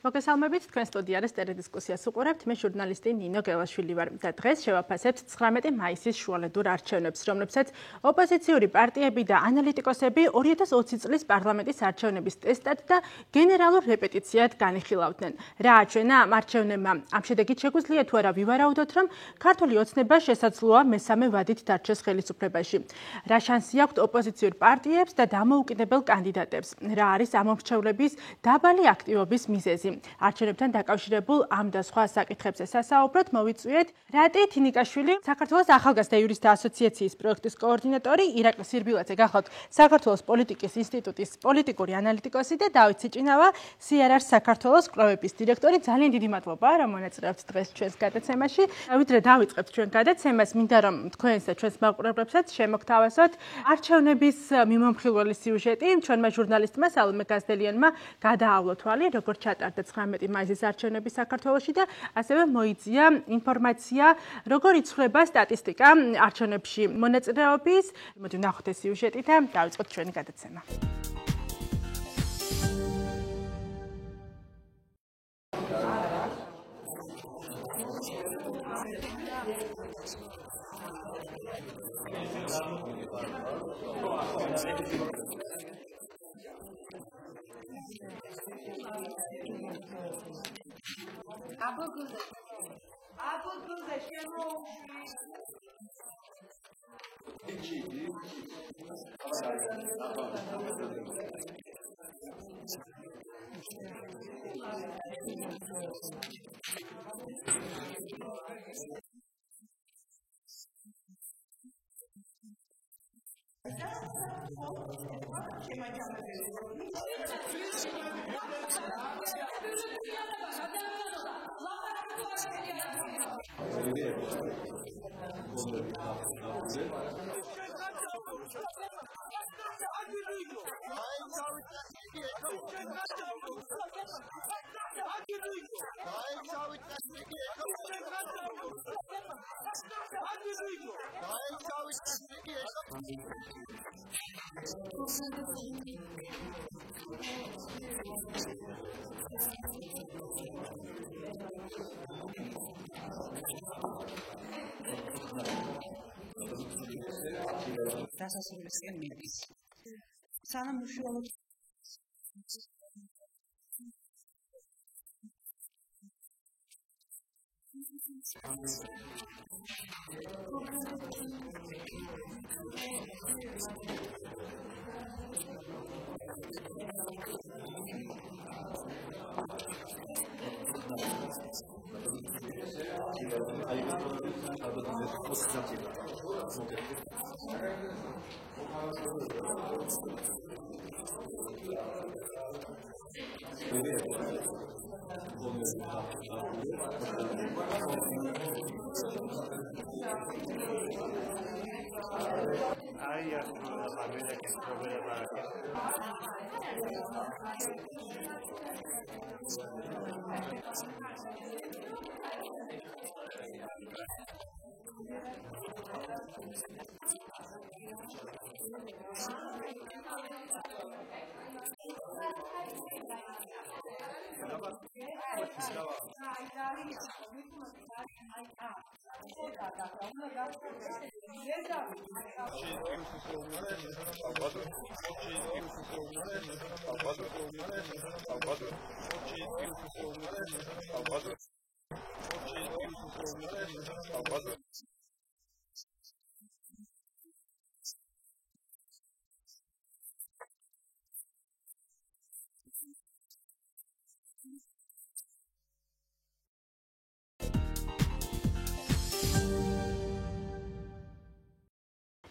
მოგესალმებით, თქვენ სტუდიარის ტელედისკუსიას უყურებთ. მე ჟურნალისტი ნინო გელაშვილი ვარ და დღეს შევაფასებთ 19 მაისის შუალედურ არჩევნებს, რომლებსაც ოპოზიციური პარტიები და ანალიტიკოსები 2020 წლის პარლამენტის არჩევნების ტესტად და გენერალურ რეპეტიციად განიხილავდნენ. რა აჩვენა ამ არჩევნებმა? ამ შედეგით შეგვიძლია თუ არა ვივარაუდოთ, რომ ქართული ოცნება შესაძლოა მესამე ვადით დარჩეს ხელისუფლებაში. რა შანსი აქვთ ოპოზიციურ პარტიებს და დამოუკიდებელ კანდიდატებს? რა არის ამ მომრჩევლების დაბალი აქტივობის მიზეზი? არჩევნებთან დაკავშირებულ ამ და სხვა საკითხებზე სასაუბროდ მოვიწვიეთ რატი, თინიკაშვილი, საქართველოს ახალგაზრდა იურისტთა ასოციაციის პროექტის კოორდინატორი, ირაკლი სირბილაძე გახლავთ საქართველოს პოლიტიკის ინსტიტუტის პოლიტიკური ანალიტიკოსი და დავით სიჭინავა, CRRC საქართველოს კვლევების დირექტორი. ძალიან დიდი მადლობა, რომ მონაწილეობთ დღეს ჩვენს გადაცემაში. ვიდრე დავიწყებთ ჩვენ გადაცემას, მინდა რომ თქვენს და ჩვენს მაყურებლებსაც შემოგთავაზოთ არჩევნების მიმომხილველი სიუჟეტი. ჩვენმა ჟურნალისტმა სალომე გაზდელიანმა გადაავლო თვალი, როგორ ჩატარდა 19 მაისის არჩევნები საქართველოში და ასევე მოიძია ინფორმაცია, როგორ იცვლება სტატისტიკა არჩევნებში მონაწილეობის. მოდი ვნახოთ ეს სიუჟეტი და დავიწყოთ ჩვენი გადაცემა. დასასრულისკენ მიდის. სანამ უშუალოდ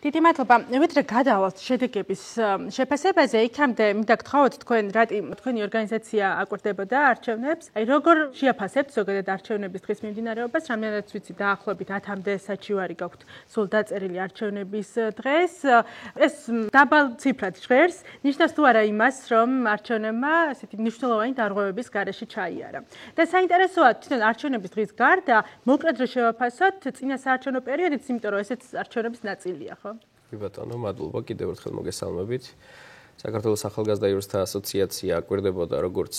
დიდი მადლობა. ვიდრე გადავალთ შედეგების შეფასებაზე, იქამდე მინდა გთხოვოთ თქვენ რატი თქვენი ორგანიზაცია აკვირდებოდა არჩევნებს. აი როგორ შეაფასებთ ზოგადად არჩევნების დღის მიმდინარეობას, რამდენადაც ვიცი დაახლოებით 10-მდე საჩივარი გაქვთ სულ დაწერილი არჩევნების დღეს. ეს დაბალ ციფრად ჟღერს, ნიშნავს თუ არა იმას, რომ არჩევნებმა ასეთი მნიშვნელოვანი დარღვევების გარეშე ჩაიარა. და საინტერესოა თვითონ არჩევნების დღის გარდა, მოკლედ რო შევაფასოთ წინა საარჩევნო პერიოდიც, იმიტომ რომ ესეც არჩევნების ნაწილია, ხო? ბატონო, მადლობა კიდევ ერთხელ მოგესალმებით. საქართველოს ახალგაზრდა იურისტთა ასოციაცია აკვირდებოდა როგორც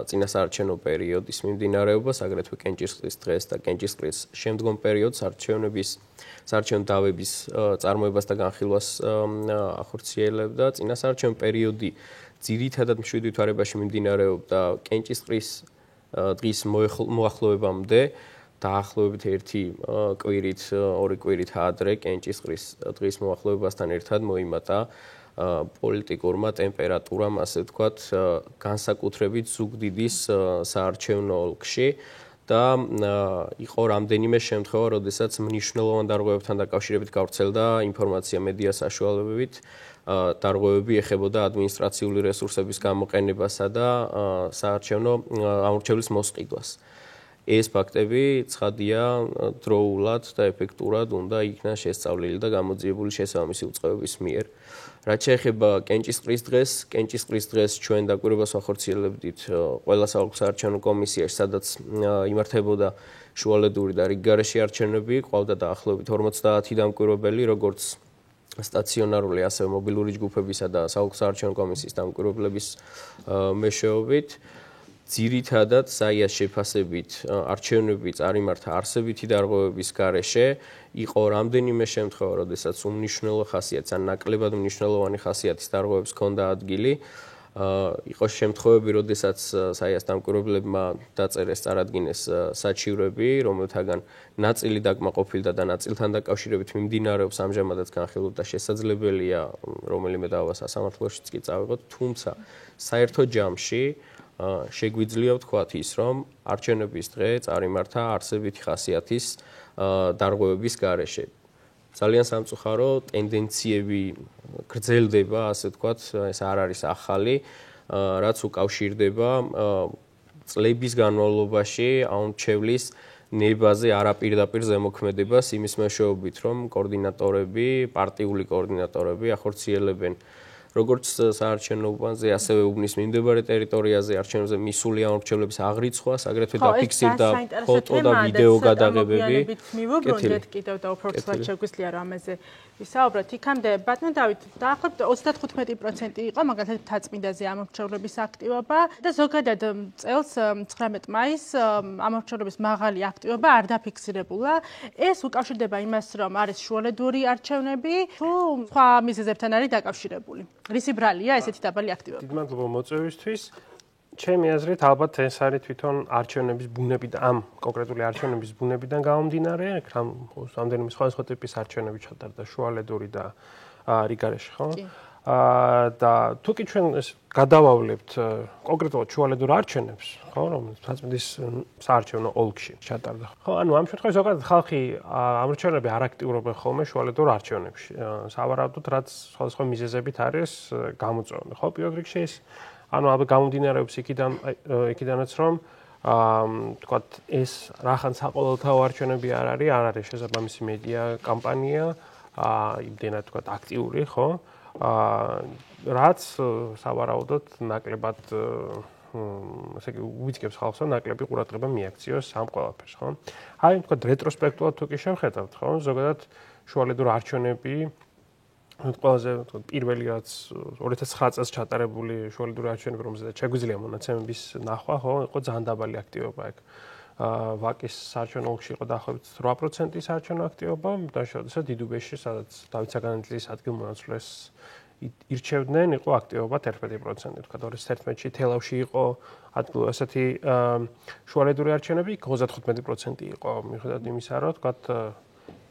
წინასაარჩევნო პერიოდის მიმდინარეობას, აგრეთვე კენჭისყრის დღეს და კენჭისყრის შემდგომ პერიოდს არჩევნების საარჩევნო დავების წარმოებას და განხილვას ახორციელებდა. წინასაარჩევნო პერიოდი ძირითადად მშვიდ ვითარებაში მიმდინარეობდა კენჭისყრის დღის მოახლოებამდე, დაახლოებით 1 კვირით, 2 კვირით ადრე კენჭისყრის დღის მოახლოებასთან ერთად მოიმატა პოლიტიკურმა ტემპერატურამ, ასე ვთქვათ, განსაკუთრებით ზუგდიდის საარჩევნო ოლქში და იყო რამდენიმე შემთხვევა, როდესაც მნიშვნელოვან დარღვევებთან დაკავშირებით გავრცელდა ინფორმაცია მედია საშუალებებით, დარღვევები ეხებოდა ადმინისტრაციული რესურსების გამოყენებასა და საარჩევნო ამორჩევლის მოსყიდვას. ეს ფაქტები ცხადია დროულად და ეფექტურად უნდა იქნა შესწავლილი და გამოძიებული შესაბამისი უწყებების მიერ. რაც შეეხება კენჭისყრის დღეს ჩვენ დაკვირვებას ვახორციელებდით ყველა საოლქო საარჩევნო კომისიაში, სადაც იმართებოდა შუალედური და რიგგარეშე არჩევნები, ყავდა დაახლოებით 50 დამკვირვებელი, როგორც სტაციონარული, ასევე მობილური ჯგუფებისა და საოლქო საარჩევნო კომისიის დამკვირვებლების მეშვეობით. ძირითადად საიას შეფასებით არჩევნები წარიმართა არსებითი დარღვევების გარეშე, იყო რამდენიმე შემთხვევა, როდესაც უმნიშვნელო ხასიათის ან ნაკლებად მნიშვნელოვანი ხასიათის დარღვევებს ჰქონდა ადგილი. იყო შემთხვევები, როდესაც საიას დამკვირვებლებმა დაწერეს, წარადგინეს საჩივრები, რომელთაგან ნაწილი დაკმაყოფილდა და ნაწილთან დაკავშირებით მიმდინარეობს ამჟამადაც განხილვა და შესაძლებელია რომელიმე დავა სასამართლოშიც კი წავიღოთ, თუმცა საერთო ჯამში შეგვიძლია ვთქვათ ის, რომ არჩევნების დღე წარიმართა არსებითი ხასიათის დარღვევების გარეშე. ძალიან სამწუხარო ტენდენციები გრძელდება, ასე ვთქვათ, ეს არ არის ახალი, რაც უკავშირდება წლების განმავლობაში ამორჩევლის ნებაზე არაპირდაპირ ზემოქმედებას იმის მეშვეობით, რომ კოორდინატორები, პარტიული კოორდინატორები ახორციელებენ როგორც საარჩევნო უბანზე, ასევე უბნის მიმდებარე ტერიტორიაზე არჩევნებზე მისული ამორჩევლების აღრიცხვას, აგრეთვე დაფიქსირდა ფოტო და ვიდეო გადაღებები. მივუბრუნდეთ კიდევ და უფრო ცუდად შეგვიძლია რომ ამაზე ვისაუბროთ. იქამდე ბატონო დავით, დაახლოებით 35% იყო მაგალითად მთაწმინდაზე ამორჩევლების აქტივობა და ზოგადად წელს 19 მაისს ამორჩევლების მაღალი აქტივობა არ დაფიქსირებულა. ეს უკავშირდება იმას, რომ არის შუალედური არჩევნები, თუ სხვა მიზეზებთან არის დაკავშირებული. რისი ბრალია ესეთი დაბალი აქტივობა? დიდ მადლობა მოწვევისთვის. ჩემი აზრით, ალბათ ეს არის თვითონ არჩევნების ბუნებიდან, ამ კონკრეტული არჩევნების ბუნებიდან გამომდინარე, რამდენიმე სხვადასხვა ტიპის არჩევნები ჩატარდა შუალედური და რიგგარეშე, ხო? და თუ კი ჩვენ გადავავლებთ კონკრეტულად შუალედურ არჩევნებს, ხო, რომელიც მთაწმინდის საარჩევნო ოლქში ჩატარდა. ხო, ანუ ამ შემთხვევაში ზოგადად ხალხი ამორჩევლები არ აქტიურობენ ხოლმე შუალედურ არჩევნებში. სავარაუდოდ, რაც სხვადასხვა მიზეზებით არის გამოწვეული. ხო, პირველ რიგში ეს ანუ ალბათ გამომდინარეობს იქიდანაც, რომ თქვათ ეს რახან საყოველთაო არჩევნები არ არის შესაბამისი მედია კამპანია, იმდენად თქვათ აქტიური, ხო? რაც სავარაუდოდ ნაკლებად ესე იგი უვიწყებს ხალხს, რომ ნაკლები ყურადღება მიაქციოს ამ ყველაფერს, ხო? აი, თქვათ რეტროსპექტულად თუ კი შევხედავთ, ხო? ზოგადად შუალედურ არჩევნები ყველაზე პირველი რაც 2009 წელს ჩატარებული შუალედური არჩევნები, რომელზეც შეგვიძლია მონაცემების ნახვა, ხო, იყო ძალიან დაბალი აქტივობა ეგ. ვაკის საარჩევნო ოლქში იყო დაახლოებით 8%-ის საარჩევნო აქტივობა, და შესაძლოა დიდუბეში, სადაც დავით საგანძლის ადგილმონაცვლეს ირჩევდნენ, იყო აქტივობა 11%. თქვა 2011-ში თელავში იყო ესეთი შუალედური არჩევნები, 35% იყო, მიუხედავად იმისა, რომ თქვა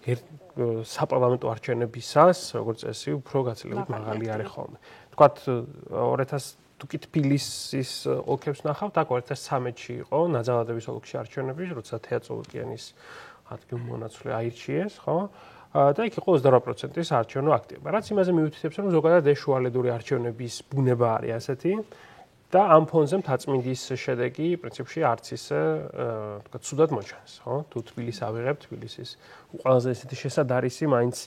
საპარლამენტო არჩევნებისას, როგორც წესი, უფრო გაცილებით მაღალი არის ხოლმე. თქვა 2000 თუ კი თბილისის ოლქებს ნახავთ, აქ 2013-ში იყო ნაძალადების ოლქში არჩევნები, როცა თეატრულიანის ადგილმონაცვლე აირჩიეს, ხო? და იქ იყო 28%-ის არჩევნო აქტივობა. რაც იმაზე მიუთითებს, რომ ზოგადად ეს შუალედური არჩევნების ბუნება არის ასეთი და ამ ფონზე მთაწმინდის შედეგი პრინციპში არც ისე თქვა ცუდად მოჩანს, ხო? თუ თბილისს ავიღებთ, თბილისის ყველაზე ესეთი შესაძარისი მაინც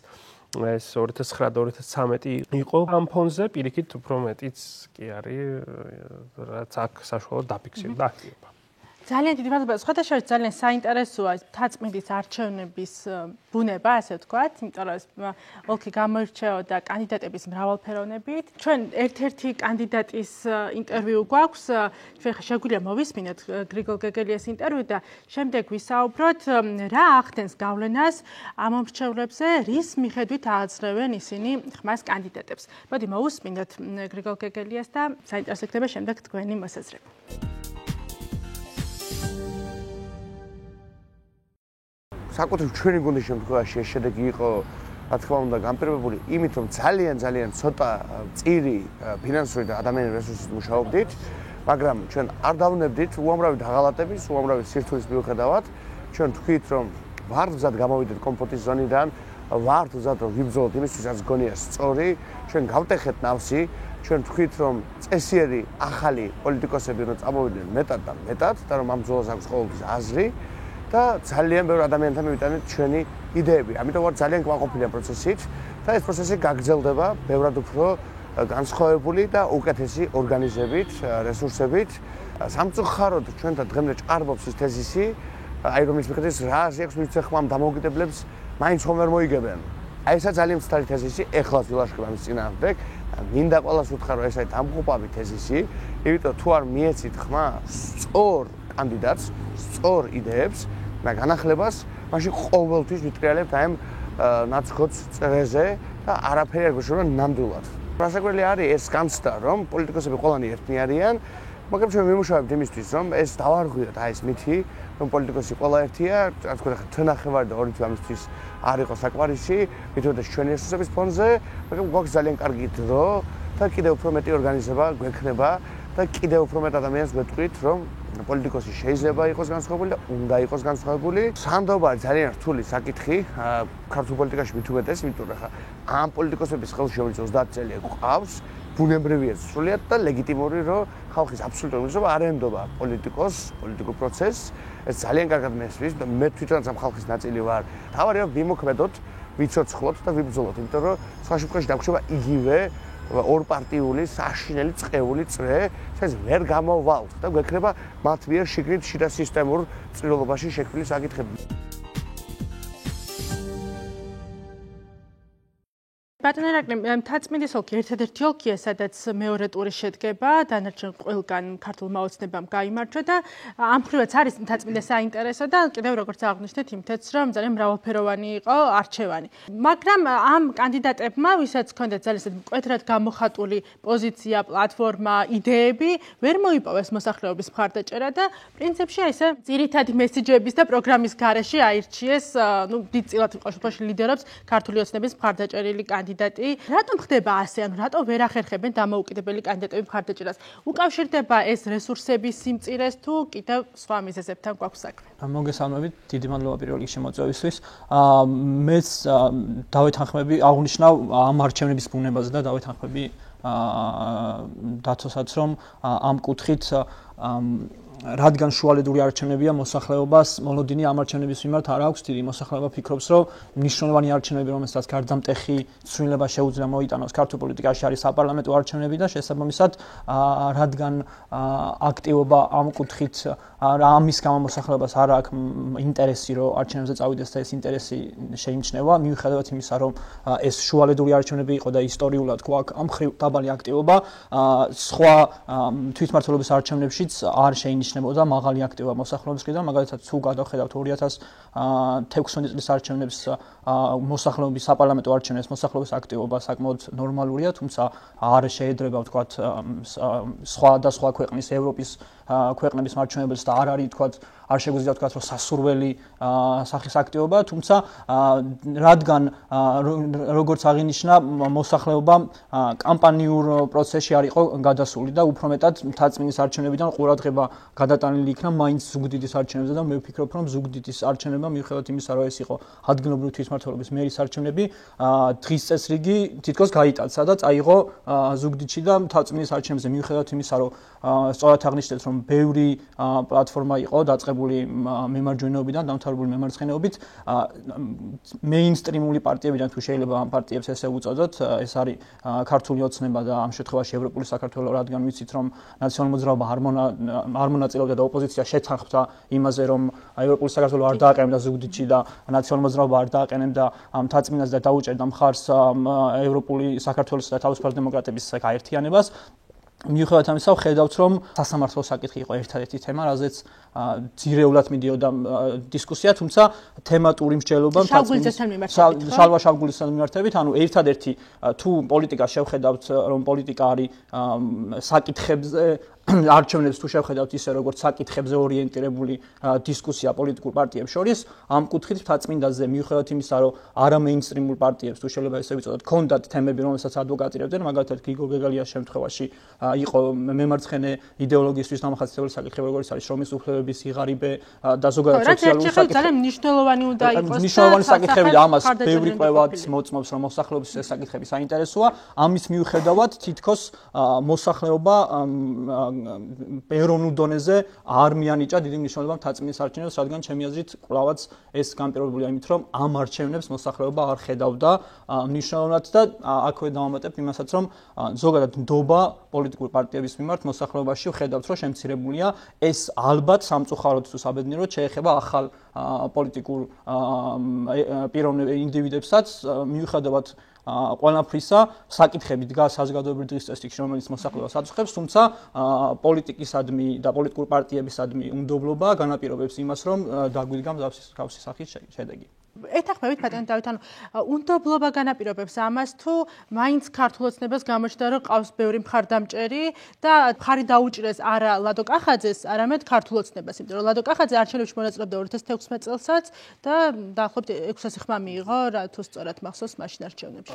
ეს 2009-2013 იყო ამ ფონზე, პირიქით უფრო მეტიც კი არის, რაც აქ საშუალოდ დაფიქსირდა აქტივობა. ძალიან დიდი მადლობა. სხვათა შორის ძალიან საინტერესოა თაწმინდის არჩევნების ბუნება, ასე ვთქვათ, იმიტომ რომ ოლქი გამოირჩეოდა კანდიდატების მრავალფეროვნებით. ჩვენ ერთ-ერთი კანდიდატის ინტერვიუ გვაქვს. ჩვენ შეგვიძლია მოვისმინოთ გრიგოლ გეგელიას ინტერვიუ და შემდეგ ვისაუბროთ, რა ახდენს გავლენას ამ მომრჩევლებზე, რის მიხედვით ააძლევენ ისინი ხმას კანდიდატებს. მოდი მოვუსმინოთ გრიგოლ გეგელიას და საინტერესო იქნება შემდეგ თქვენი მოსაზრება. საკუთრივ ჩვენი გუნდის შემთხვევაში ეს შედეგი იყო, რა თქმა უნდა, განპირობებული იმით, რომ ძალიან ცოტა წირი ფინანსური და ადამიანური რესურსით მუშაობდით, მაგრამ ჩვენ არ დავნებდით უამრავი დაღალატების, უამრავი სირთულის მიუხედავად, ჩვენ თქვით, რომ ვართ მზად გამოვიდეთ კომფორტის ზონიდან, ვართ მზად რომ ვიბრძოლოთ იმისთვის, რაც გონია სწორი, ჩვენ გავტეხეთ ნავსი, ჩვენ თქვით, რომ წესიერი ახალი პოლიტიკოსები უნდა წამოვიდნენ მეტად და მეტად, და რომ ამ ბრძოლას აქვს ყოველთვის აზრი. და ძალიან ბევრ ადამიანთან მივიტანეთ ჩვენი იდეები. ამიტომ ვარ ძალიან კმაყოფილი ამ პროცესით და ეს პროცესი გაგრძელდება ბევრად უფრო განსხვავებული და უკეთესი ორგანიზებით, რესურსებით. სამწუხაროდ ჩვენთან დღემდე ჭარბობს ის თეზისი, აი რომლის მიხედვით რა აზრი აქვს მის ხმამ დამოუკიდებლებს მაინც ხომ ვერ მოიგებენ. აი ესა ძალიან მცდარი თეზისი, ეხლაც ვილაშქრებ ამის წინააღმდეგ. მინდა ყველას უთხრა, რომ ეს არის დამღუპავი თეზისი, იმიტომ თუ არ მიეცით ხმა სწორ კანდიდატს, სწორ იდეებს და განახლებას, მაშინ ყოველთვის ვიტრიალებთ აი ამ ნაცხოვს წრეზე და არაფერი არ გვეშორება ნამდვილად. რასაკვირველი არის ეს განცდა, რომ პოლიტიკოსები ყველანი ერთნი არიან, მაგრამ ჩვენ ვიმუშავებთ იმისთვის, რომ ეს დავარღვიოთ აი ეს მითი, რომ პოლიტიკოსი ყველა ერთია, რაც თქვა ხა თნახევარი და 2 თვე ამისთვის არ იყო საკმარისი, მithmetes ჩვენი რესურსების ფონზე, მაგრამ გვაქვს ძალიან კარგი დრო და კიდევ უფრო მეტი ორგანიზება გვექნება და კიდევ უფრო მეტ ადამიანს გვეტყვით, რომ პოლიტიკოსი შეიძლება იყოს განსხვავებული და უნდა იყოს განსხვავებული. სანდობა ძალიან რთული საკითხი ქართულ პოლიტიკაში მით უმეტეს, იმიტომ რომ ხა ამ პოლიტიკოსების ხელშეუხლების 30 წელი გვყავს, ბუნებრივია სრულიად და ლეგიტიმური, რომ ხალხის აბსოლუტური უმრავლესობა არ ენდობა პოლიტიკოს, პოლიტიკურ პროცესს. ეს ძალიან კარგად მესმის და მე თვითონაც ამ ხალხის ნაწილი ვარ. თავარია ვიმოქმედოთ, ვიცოცხლოთ და ვიბრძოლოთ, იმიტომ რომ სხვა შემთხვევაში დაგვრჩება იგივე ორპარტიული, საშინელი, წყეული წრე, სადაც ვერ გამოვალთ და გვექნება მათ მიერ შიგნით შიდა სისტემურ წრილობაში შექმნილი საკითხები. ბატონო ირაკლი, თაწმინდის ოლქი ერთადერთი ოლქია, სადაც მეორე ტური შედგება, დანარჩენ ყველგან ქართულმა ოცნებამ გაიმარჯვა და ამ მხრივაც არის თაწმინდა საინტერესო და კიდევ როგორც აღნიშნეთ, იმითაც რომ ძალიან მრავალფეროვანი იყო არჩევანი. მაგრამ ამ კანდიდატებმა, ვისაც ჰქონდათ ძალიან მკვეთრად გამოხატული პოზიცია, პლატფორმა, იდეები, ვერ მოიპოვეს მოსახლეობის მხარდაჭერა და პრინციპში ესე ძირითადი მესიჯების და პროგრამის გარეშე აირჩიეს, დიდწილად იყო შემთხვევაში ლიდერობს ქართული ოცნების მხარდაჭერილი კანდიდატი. რატომ ხდება ასე, ანუ რატომ ვერ ახერხებენ დამოუკიდებელი კანდიდატების მხარდაჭერას? უკავშირდება ეს რესურსების სიმწირეს თუ კიდევ სხვა მიზეზებთან გვაქვს საქმე? მოგესალმებით, დიდი მადლობა პირველ რიგში მოწვევისთვის. მეც დავით ახმები აღნიშნავ ამ არჩევნების ბუნებაზე და დავით ახმები დაცოსაც რომ ამ კუთხით რადგან შუალედური არჩევნებია მოსახლეობას მოლოდინი ამ არჩევნების მიმართ არ აქვს დიდი მოსახლეობა ფიქრობს რომ მნიშვნელოვანი არჩევნები რომელსაც გარდამტეხი ცვლილება შეუძლია მოიტანოს ქართულ პოლიტიკაში არის საპარლამენტო არჩევნები და შესაბამისად რადგან აქტივობა ამ კუთხით ამის გამო მოსახლეობას არ აქვს ინტერესი რომ არჩევნებზე წავიდეს და ეს ინტერესი შეიმჩნევა მიუხედავად იმისა რომ ეს შუალედური არჩევნები იყო და ისტორიულად გვაქვს ამ მხრივ დაბალი აქტივობა სხვა თვითმმართველობის არჩევნებშიც არ შეინიშნებოდა მაღალი აქტივობა მოსახლეობის მხრიდან მაგალითად თუ გადავხედავთ 2016 წლის არჩევნებს მოსახლეობის საპარლამენტო არჩევნებს მოსახლეობის აქტივობა საკმაოდ ნორმალურია თუმცა არ შეედრება ვთქვათ სხვა ქვეყნის ევროპის ქვეყნების მარჩვენებელს და არ არის ვთქვათ არ შეგვიძლია ვთქვათ რომ სასურველი სახის აქტივობა თუმცა რადგან როგორც აღინიშნა მოსახლეობა კამპანიურ პროცესში არ იყო გადასული და უფრო მეტად თაწმინდის არჩევნებიდან ყურადღება გადატანილი იქნა მაინც ზუგდიდის არჩევნებზე და მე ვფიქრობ რომ ზუგდიდის არჩევნებმა მიუხედავად იმისა რომ ეს იყო ადგილობრივი თვითმმართველობის მერის არჩევნები დღის წესრიგი თითქოს გაიტაცა და წაიღო ზუგდიდში და თაწმინდის არჩევნებზე მიუხედავად იმისა რომ სწორად აღნიშნეთ რომ რომ ბევრი პლატფორმა იყო დაწყებული მემარჯვენეობიდან, დამთავრებული მემარცხენეობით, მეინსტრიმული პარტიებიდან თუ შეიძლება ამ პარტიებს ესე უწოდოთ, ეს არის ქართული ოცნება და ამ შემთხვევაში ევროპული საქართველო, რადგან ვიცით რომ ნაციონალურ მოძრაობა არ მონაწილეობდა და ოპოზიცია შეცანხმდა იმაზე რომ ევროპული საქართველო არ დააყენებდა ზუგდიდში და ნაციონალურ მოძრაობა არ დააყენებდა მთაწმინდას და დაუჭერდა მხარს ევროპული საქართველოს და თავისუფალი დემოკრატების გაერთიანებას. მიუხედავად ამისა, ვხედავთ, რომ სასამართლო საკითხი იყო ერთადერთი თემა, რაზეც ძირეულად მიდიოდა დისკუსია, თუმცა თემატური მსჯელობა შავგულისთან მიმართებით, ანუ ერთადერთი თუ პოლიტიკას შევხედავთ, რომ პოლიტიკა არის საკითხებზე არჩევნებს თუ შევხედავთ ისე როგორც საკითხებზე ორიენტირებული დისკუსია პოლიტიკურ პარტიებს შორის, ამ კუთხით მთაწმინდაზე მიუხედავად იმისა, რომ არამეინსტრიმულ პარტიებს თუ შეიძლება ესე ვიწოდოთ, ჰქონდათ თემები, რომელსაც ადვოკატირებდნენ, მაგალითად გრიგოლ გეგალიას შემთხვევაში იყო მემარცხენე იდეოლოგიისთვის დამახასიათებელი საკითხები, როგორც არის შრომის უფლებების იღარიბე და ზოგადად სოციალური საკითხები. ძალიან მნიშვნელოვანი უნდა იყოს. მნიშვნელოვანი საკითხები და ამას ბევრი კვლევაც მოწმობს, რომ მოსახლეობის ეს საკითხები საინტერესოა. ამის მიუხედავად თითქოს მოსახლეობა ეროვნულ დონეზე არ მიანიჭა დიდი მნიშვნელობა მთაწმინდის არჩევნებს, რადგან ჩემი აზრით კვლავაც ეს განპირობებულია იმით, რომ ამ არჩევნებს მოსახლეობა არ ხედავდა მნიშვნელოვნად და აქვე დავამატებ იმასაც, რომ ზოგადად ნდობა პოლიტიკური პარტიების მიმართ მოსახლეობაში ვხედავთ, რომ შემცირებულია. ეს ალბათ სამწუხაროდ თუ საბედნიეროდ შეეხება ახალ პოლიტიკურ პიროვნებებს, ინდივიდებსაც, მიუხედავად ყველაფრისა საკითხები დგას საზოგადოებრივ დღის წესრიგში, რომელიც მოსახლეობას აწუხებს, თუმცა პოლიტიკისადმი და პოლიტიკური პარტიებისადმი უნდობლობა განაპირობებს იმას, რომ დაგვიდგა მსგავსი სახის შედეგი. ეთანხმებით ბატონო დავით, ანუ უნდობლობა განაპირობებს ამას თუ მაინც ქართულ ოცნებას გამოჩნდა, რომ ყავს ბევრი მხარდამჭერი და მხარი დაუჭირეს არა ლადო კახაძეს, არამედ ქართულ ოცნებას, იმიტომ რომ ლადო კახაძე არჩევნებში მონაწილეობდა 2016 წელსაც და დაახლოებით 600 ხმა მიიღო, რა თუ სწორად მახსოვს მაშინ არჩევნებში.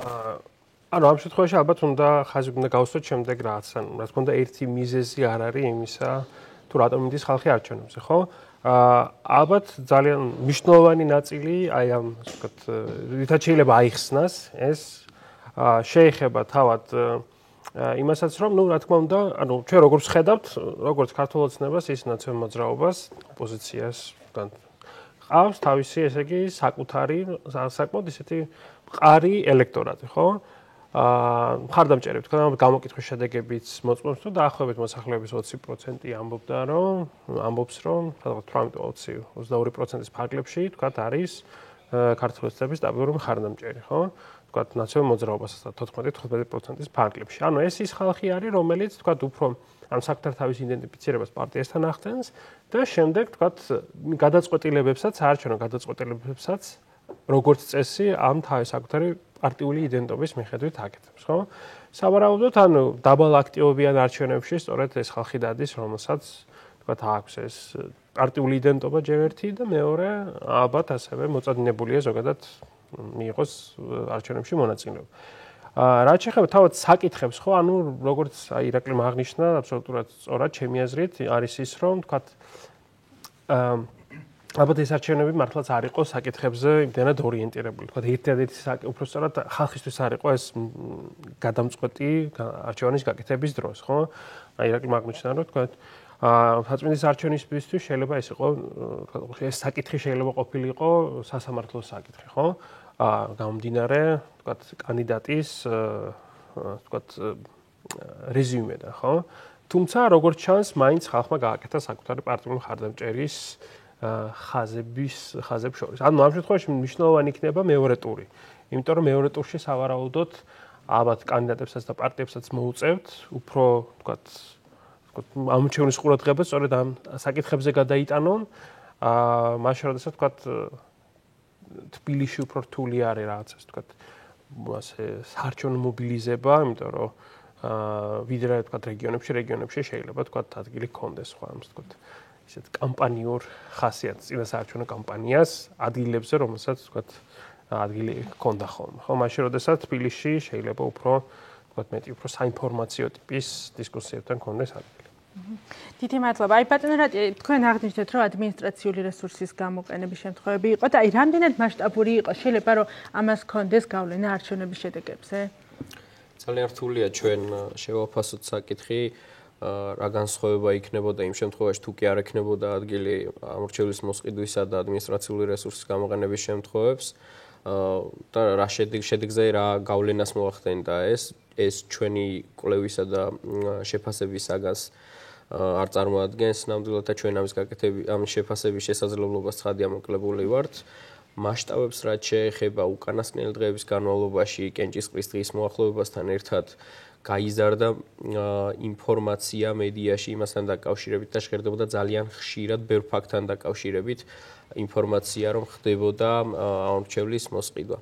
ანუ ამ შემთხვევაში ალბათ უნდა ხაზი უნდა გავუსვათ შემდეგ რაც, ანუ რა თქმა უნდა ერთი მიზეზი არ არის იმისა, თუ რატომ მიდის ხალხი არჩევნებზე, ხო? ალბათ ძალიან მნიშვნელოვანი ნაწილი აი ამ ვთქვათ, რითაც შეიძლება აიხსნას, ეს შეეხება თავად იმასაც, რომ ნუ რა თქმა უნდა, ანუ ჩვენ როგორც ხედავთ, როგორც ქართულ ოცნებას, ის ნაციონალურ მოძრაობას, ოპოზიციას, ყავს თავისი, ესე იგი, საკუთარი, საკმაოდ ისეთი მყარი ელექტორატი, ხო? მხარდამჭერები თქვა, გამოკითხვის შედეგებიც მოწმობს, რომ დაახლოებით მოსახლეობის 20% ამბობს, რომ 18-22%-ის ფარგლებში, თქვა, არის ქართული ოცნების სტაბილური მხარდამჭერი, ხო? თქვა, ნაციონალურ მოძრაობასაც 14-15%-ის ფარგლებში. ანუ ეს ის ხალხი არის, რომელიც, თქვა, უფრო ამ საკუთარ თავის იდენტიფიცირებას პარტიასთან ახდენს და შემდეგ, თქვა, გადაწყვეტილებებსაც, საარჩევნო გადაწყვეტილებებსაც როგორც წესი ამ თავის საკუთარი პარტიული იდენტობის მიხედვით აკეთებს, ხო? სავარაუდოდ, ანუ დაბალ აქტივობიან არჩევნებში სწორედ ეს ხალხი დადის, რომელსაც, თქვათ, აქვს ეს პარტიული იდენტობა ჯერ ერთი და მეორე, ალბათ ასევე მოწადინებულია ზოგადად მიიღოს არჩევნებში მონაწილეობა. რაც შეეხება თავად საკითხებს, ხო, ანუ როგორც აი ირაკლიმ აღნიშნა, აბსოლუტურად სწორად, ჩემი აზრით, არის ის, რომ, თქვათ, ალბათ ეს არჩევნები მართლაც არ იყო საკითხებზე იმდენად ორიენტირებული. თქვა ერთადერთი უფრო სწორად ხალხისთვის არ იყო ეს გადამწყვეტი არჩევნის გაკეთების დროს, ხო? აი ირაკლი მაგნიშნა, რომ თქვა მთაწმინდის არჩევნებისთვის შეიძლება ეს იყო, თქვა ეს საკითხი შეიძლება ყოფილიყო სასამართლოს საკითხი, ხო? გამომდინარე, თქვა კანდიდატის, თქვა რეზიუმედან, ხო? თუმცა როგორც ჩანს, მაინც ხალხმა გააკეთა საკუთარი პარტიული მხარდამჭერის ხაზებს შორის. ანუ ამ შემთხვევაში მნიშვნელოვანი იქნება მეორე ტური. იმიტომ რომ მეორე ტურში სავარაუდოდ ალბათ კანდიდატებსაც და პარტიებსაც მოუწევთ უფრო, ვთქვათ, ამორჩევნის ყურადღებას სწორედ ამ საკითხებზე გადაიტანონ. მაშინ როდესაც ვთქვათ, თბილისში უფრო რთული არის რაღაცას, ვთქვათ, ასე საარჩევნო მობილიზება, იმიტომ რომ ვიდრე ვთქვათ რეგიონებში შეიძლება ვთქვათ ადგილი გქონდეს სხვა ამას ვთქვათ. ისეთ კამპანიურ ხასიათს, წინასაარჩევნო კამპანიას ადგილებზე, რომელსაც ვთქვათ ადგილი გქონდა ხოლმე. ხო, მაშინ როდესაც თბილისში შეიძლება უფრო ვთქვათ მეტი უფრო საინფორმაციო ტიპის დისკუსიებთან გქონდეს ადგილი. დიდი მადლობა. აი ბატონო რატი, თქვენ აღნიშნეთ, რომ ადმინისტრაციული რესურსის გამოყენების შემთხვევები იყო და აი რამდენად მასშტაბური იყო, შეიძლება რომ ამას გქონდეს გავლენა არჩევნების შედეგებზე? ძალიან რთულია ჩვენ შევაფასოთ საკითხი. რა განსხვავება იქნებოდა იმ შემთხვევაში თუ კი არ ექნებოდა ადგილი ამორჩევლის მოსყიდვისა და ადმინისტრაციული რესურსის გამოყენების შემთხვევებს და რა შედეგზე რა გავლენას მოახდენდა ეს ჩვენი კვლევისა და შეფასების საგანს არ წარმოადგენს ნამდვილად და ჩვენ ამის შეფასების შესაძლებლობას ცხადი ამოკლებული ვართ მასშტაბებს რაც შეეხება უკანასკნელი დღეების განმავლობაში კენჭისყრის დღის მოახლოებასთან ერთად გაიზარდა ინფორმაცია მედიაში იმასთან დაკავშირებით და ჟღერდებოდა ძალიან ხშირად ბევრ ფაქტთან დაკავშირებით ინფორმაცია რომ ხდებოდა ამორჩევლის მოსყიდვა.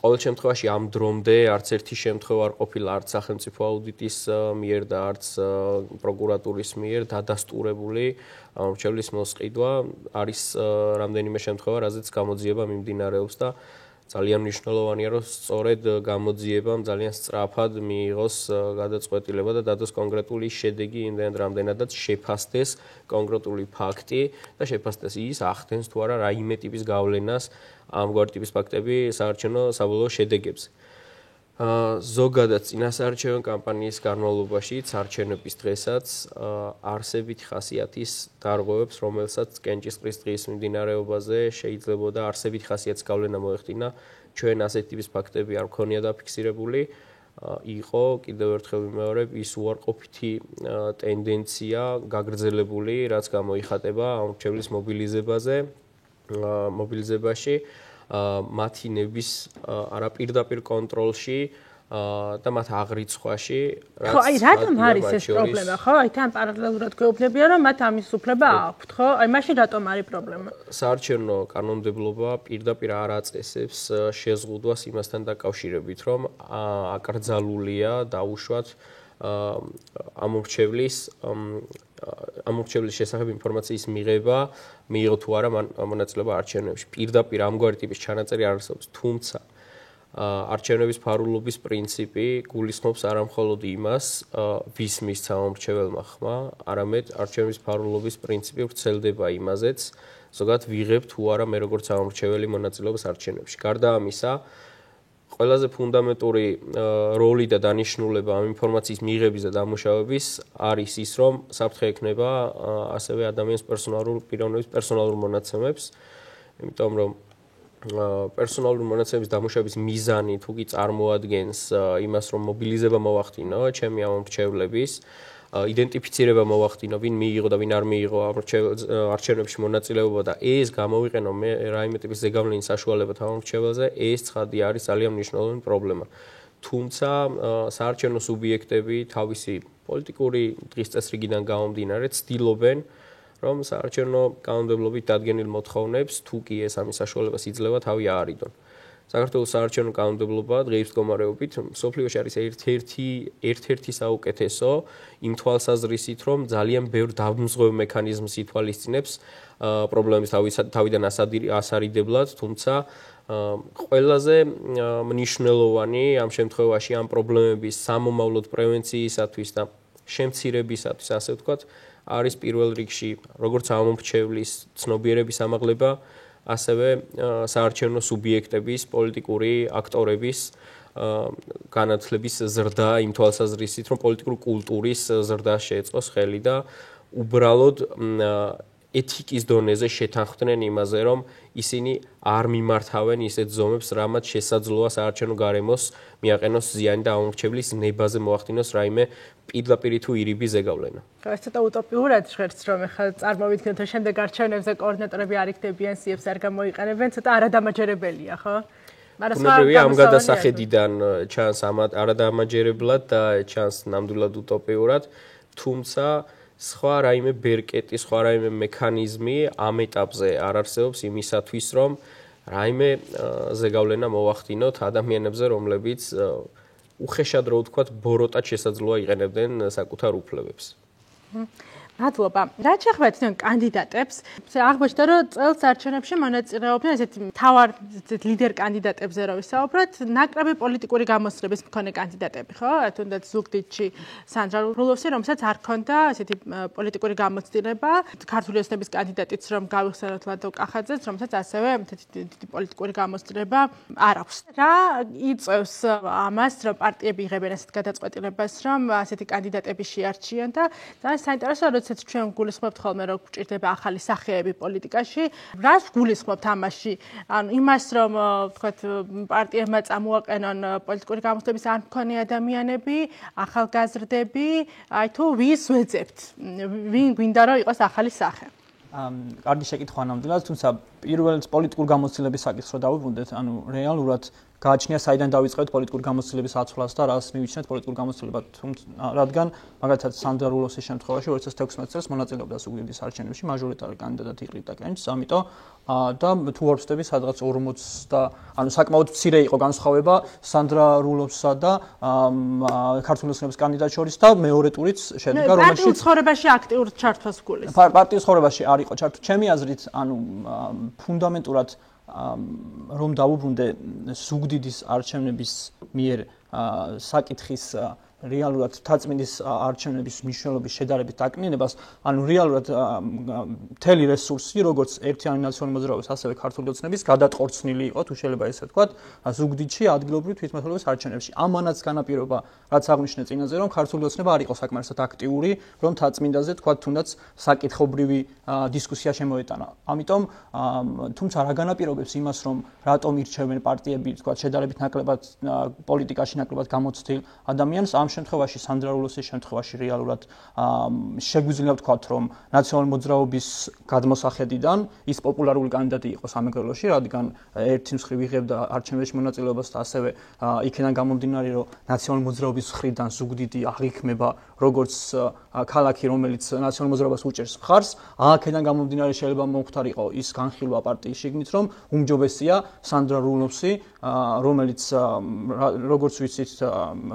ყოველ შემთხვევაში ამ დრომდე არც ერთი შემთხვევა არ ყოფილა არც სახელმწიფო აუდიტის მიერ და არც პროკურატურის მიერ დადასტურებული ამორჩევლის მოსყიდვა. არის რამდენიმე შემთხვევა, რაზეც გამოძიება მიმდინარეობს და ძალიან მნიშვნელოვანია, რომ სწორედ გამოძიებამ ძალიან სწრაფად მიიღოს გადაწყვეტილება და დადოს კონკრეტული შედეგი იმდენად რამდენადაც შეფასდეს კონკრეტული ფაქტი და შეფასდეს ის ახდენს თუ არა რაიმე ტიპის გავლენას ამგვარი ტიპის ფაქტები საარჩევნო საბოლოო შედეგებზე. ზოგადად წინასაარჩევნო კამპანიის განმავლობაში არჩევნების დღესაც არსებითი ხასიათის დარღვევებს, რომელსაც კენჭისყრის დღის მიმდინარეობაზე შეიძლებოდა არსებითი ხასიათის გავლენა მოეხდინა, ჩვენ ასეთი ტიპის ფაქტები არ გქონია დაფიქსირებული. იყო კიდევ ერთხელ ვიმეორებ ის უარყოფითი ტენდენცია გაგრძელებული, რაც გამოიხატება ამორჩევლის მობილიზებაში. მათი ნების არაპირდაპირ კონტროლში და მათ აღრიცხვაში ხო აი რატომ არის ეს პრობლემა ხო აი თან პარალელურად გვეუბნებიან რომ მათ ამის უფლება აქვთ ხო აი მაშინ რატომ არის პრობლემა საარჩევნო კანონმდებლობა პირდაპირ არ აწესებს შეზღუდვას იმასთან დაკავშირებით რომ აკრძალულია დაუშვათ ამორჩევლის შესახებ ინფორმაციის მიღება მიიღო თუ არა მონაწილეობა არჩევნებში. პირდაპირ ამგვარი ტიპის ჩანაწერი არ არსებობს, თუმცა არჩევნების ფარულობის პრინციპი გულისხმობს არამხოლოდ იმას, ვის მისცა ამორჩეველმა ხმა, არამედ არჩევნების ფარულობის პრინციპი ვრცელდება იმაზეც, ზოგადად ვიღებ თუ არა მე როგორც ამორჩეველი მონაწილეობას არჩევნებში. გარდა ამისა, ყველაზე ფუნდამენტური როლი და დანიშნულება ამ ინფორმაციის მიღების და დამუშავების არის ის, რომ საფრთხე ექნება ასევე ადამიანის პერსონალურ პიროვნების პერსონალურ მონაცემებს, იმიტომ რომ პერსონალური მონაცემების დამუშავების მიზანი თუ კი წარმოადგენს იმას, რომ მობილიზება მოვახდინო ჩემი ამორჩევლების იდენტიფიცირება მოვახდინო, ვინ მიიღო და ვინ არ მიიღო არჩევნებში მონაწილეობა და ეს გამოვიყენო მე რაიმე ტიპის ზეგავლენის საშუალებად ამორჩეველზე, ეს ცხადი არის ძალიან მნიშვნელოვანი პრობლემა. თუმცა საარჩევნო სუბიექტები თავისი პოლიტიკური დღის წესრიგიდან გამომდინარე ცდილობენ, რომ საარჩევნო კანონმდებლობით დადგენილ მოთხოვნებს, თუ კი ეს ამის საშუალებას იძლევა, თავი აარიდონ. საქართველოს საარჩევნო კანონმდებლობა დღეის მდგომარეობით მსოფლიოში არის ერთ-ერთი საუკეთესო იმ თვალსაზრისით, რომ ძალიან ბევრ დამზღვევ მექანიზმს ითვალისწინებს პრობლემის თავიდან ასარიდებლად, თუმცა ყველაზე მნიშვნელოვანი ამ შემთხვევაში ამ პრობლემების სამომავლოდ პრევენციისათვის და შემცირებისათვის, ასე ვთქვათ, არის პირველ რიგში როგორც ამორჩევლის ცნობიერების ამაღლება, ასევე საარჩევნო სუბიექტების, პოლიტიკური აქტორების განათლების ზრდა იმ თვალსაზრისით, რომ პოლიტიკური კულტურის ზრდა შეეწყოს ხელი და უბრალოდ ეთიკის დონეზე შეთანხმდნენ იმაზე, რომ ისინი არ მიმართავენ ისეთ ზომებს, რამაც შესაძლოა საარჩევნო გარემოს მიაყენოს ზიანი და ამორჩევლის ნებაზე მოახდინოს რაიმე პირდაპირი თუ ირიბი ზეგავლენა. ეს ცოტა უტოპიურად ჟღერს, რომ ახლა წარმოვიდგინოთ, რომ შემდეგ არჩევნებზე კოორდინატორები არ იქნებიან, სიებს არ გამოიყენებენ, ცოტა არადამაჯერებელია, ხო? მაგრამ ბუნებრივია ამ გადასახედიდან ჩანს არადამაჯერებლად და ჩანს ნამდვილად უტოპიურად, თუმცა სხვა რაიმე ბერკეტი, სხვა რაიმე მექანიზმი ამ ეტაპზე არ არსებობს იმისათვის, რომ რაიმე ზეგავლენა მოახდინოთ ადამიანებზე, რომლებიც უხეშად რო ვთქვათ, ბოროტად შესაძლოა იყენებდნენ საკუთარ უფლებებს. მადლობა. რაც შეეხება თვითონ კანდიდატებს, აღმოჩნდა, რომ წელს არჩევნებში მონაწილეობდნენ ესეთი მთავარ ლიდერ კანდიდატებზე რო ვისაუბროთ, ნაკრები პოლიტიკური გამოსწრების მქონე კანდიდატები, ხო? თუნდაც ზუგდიდში სანდრა რულოვსი, რომელსაც არ ჰქონდა ესეთი პოლიტიკური გამოცდილება, ქართული ოცნების კანდიდატიც რომ გავიხსენოთ ლადო კახაძეს, რომელსაც ასევე დიდი პოლიტიკური გამოცდილება არ აქვს. რა იწევს ამას, რომ პარტიები იღებენ ასეთ გადაწყვეტილებას, რომ ასეთი კანდიდატები შეარჩიონ და საინტერესოა, როდესაც ჩვენ გულისხმობთ ხოლმე, რომ გვჭირდება ახალი სახეები პოლიტიკაში, რას გულისხმობთ ამაში? ანუ იმას, რომ ვთქვათ, პარტიებმა წამოაყენონ პოლიტიკური გამოცდილების არ მქონე ადამიანები, ახალგაზრდები, აი თუ ვის ვეძებთ? ვინ გვინდა რომ იყოს ახალი სახე? კარგი შეკითხვა ნამდვილად, თუმცა პირველად პოლიტიკურ გამოცდილების საკითხს რო დავუბრუნდეთ, ანუ რეალურად გააჩნია საიდან დავიწყებთ პოლიტიკური გამოცდილების აცვლას და რას მივიჩნეთ პოლიტიკურ გამოცდილებად, რადგან მაგალითად სანდრა რულოვსის შემთხვევაში 2016 წელს მონაწილეობდა ზუგდიდის არჩევნებში მაჟორიტარი კანდიდატად იყრიდა კენჭს, ამიტომ და თუ არ ვცდები სადღაც 40 და ანუ საკმაოდ მცირე იყო განსხვავება სანდრა რულოვსსა და ქართული ოცნების კანდიდატ შორის და მეორე ტურიც შედგა რომელშიც პარტიულ ცხოვრებაში აქტიურ ჩართვას გულისხმობ. პარტიულ ცხოვრებაში არ იყო ჩართვა. ჩემი აზრით, ანუ ფუნდამენტურად რომ დავუბრუნდე ზუგდიდის არჩევნების მიერ საკითხის რეალურად თაწმინდის არჩევნების მნიშვნელობის შედარებით დაკნინებას, ანუ რეალურად მთელი რესურსი, როგორც ერთიანი ნაციონალური მოძრაობის, ასევე ქართული ოცნების გადატყორცნილი იყო, თუ შეიძლება ესე ვთქვათ, ზუგდიდში ადგილობრივ თვითმმართველობის არჩევნებში. ამანაც განაპირობა, რაც აღნიშნე წინაზე, რომ ქართული ოცნება არ იყო საკმარისად აქტიური, რომ თაწმინდაზე თქვათ, თუნდაც საკითხობრივი დისკუსია შემოეტანა. ამიტომ, თუმცა რა განაპირობებს იმას, რომ რატომ ირჩევენ პარტიები, თქვათ, შედარებით ნაკლებად პოლიტიკაში ნაკლებად გამოცდილ ადამიანს, ამ შემთხვევაში სანდრა რულოვსის შემთხვევაში რეალურად შეგვიძლია ვთქვათ, რომ ნაციონალური მოძრაობის გადმოსახედიდან ის პოპულარული კანდიდატი იყო სამეგრელოში, რადგან ერთი მხრივ იღებდა არჩევნებში მონაწილეობას და ასევე იქიდან გამომდინარე, რომ ნაციონალური მოძრაობის მხრიდან ზუგდიდი აღიქმება როგორც ქალაქი, რომელიც ნაციონალურ მოძრაობას უჭერს მხარს, აქედან გამომდინარე შეიძლება მომხდარიყო ის განხილვა პარტიის შიგნით, რომ უმჯობესია სანდრა რულოვსი, რომელიც როგორც ვიცით,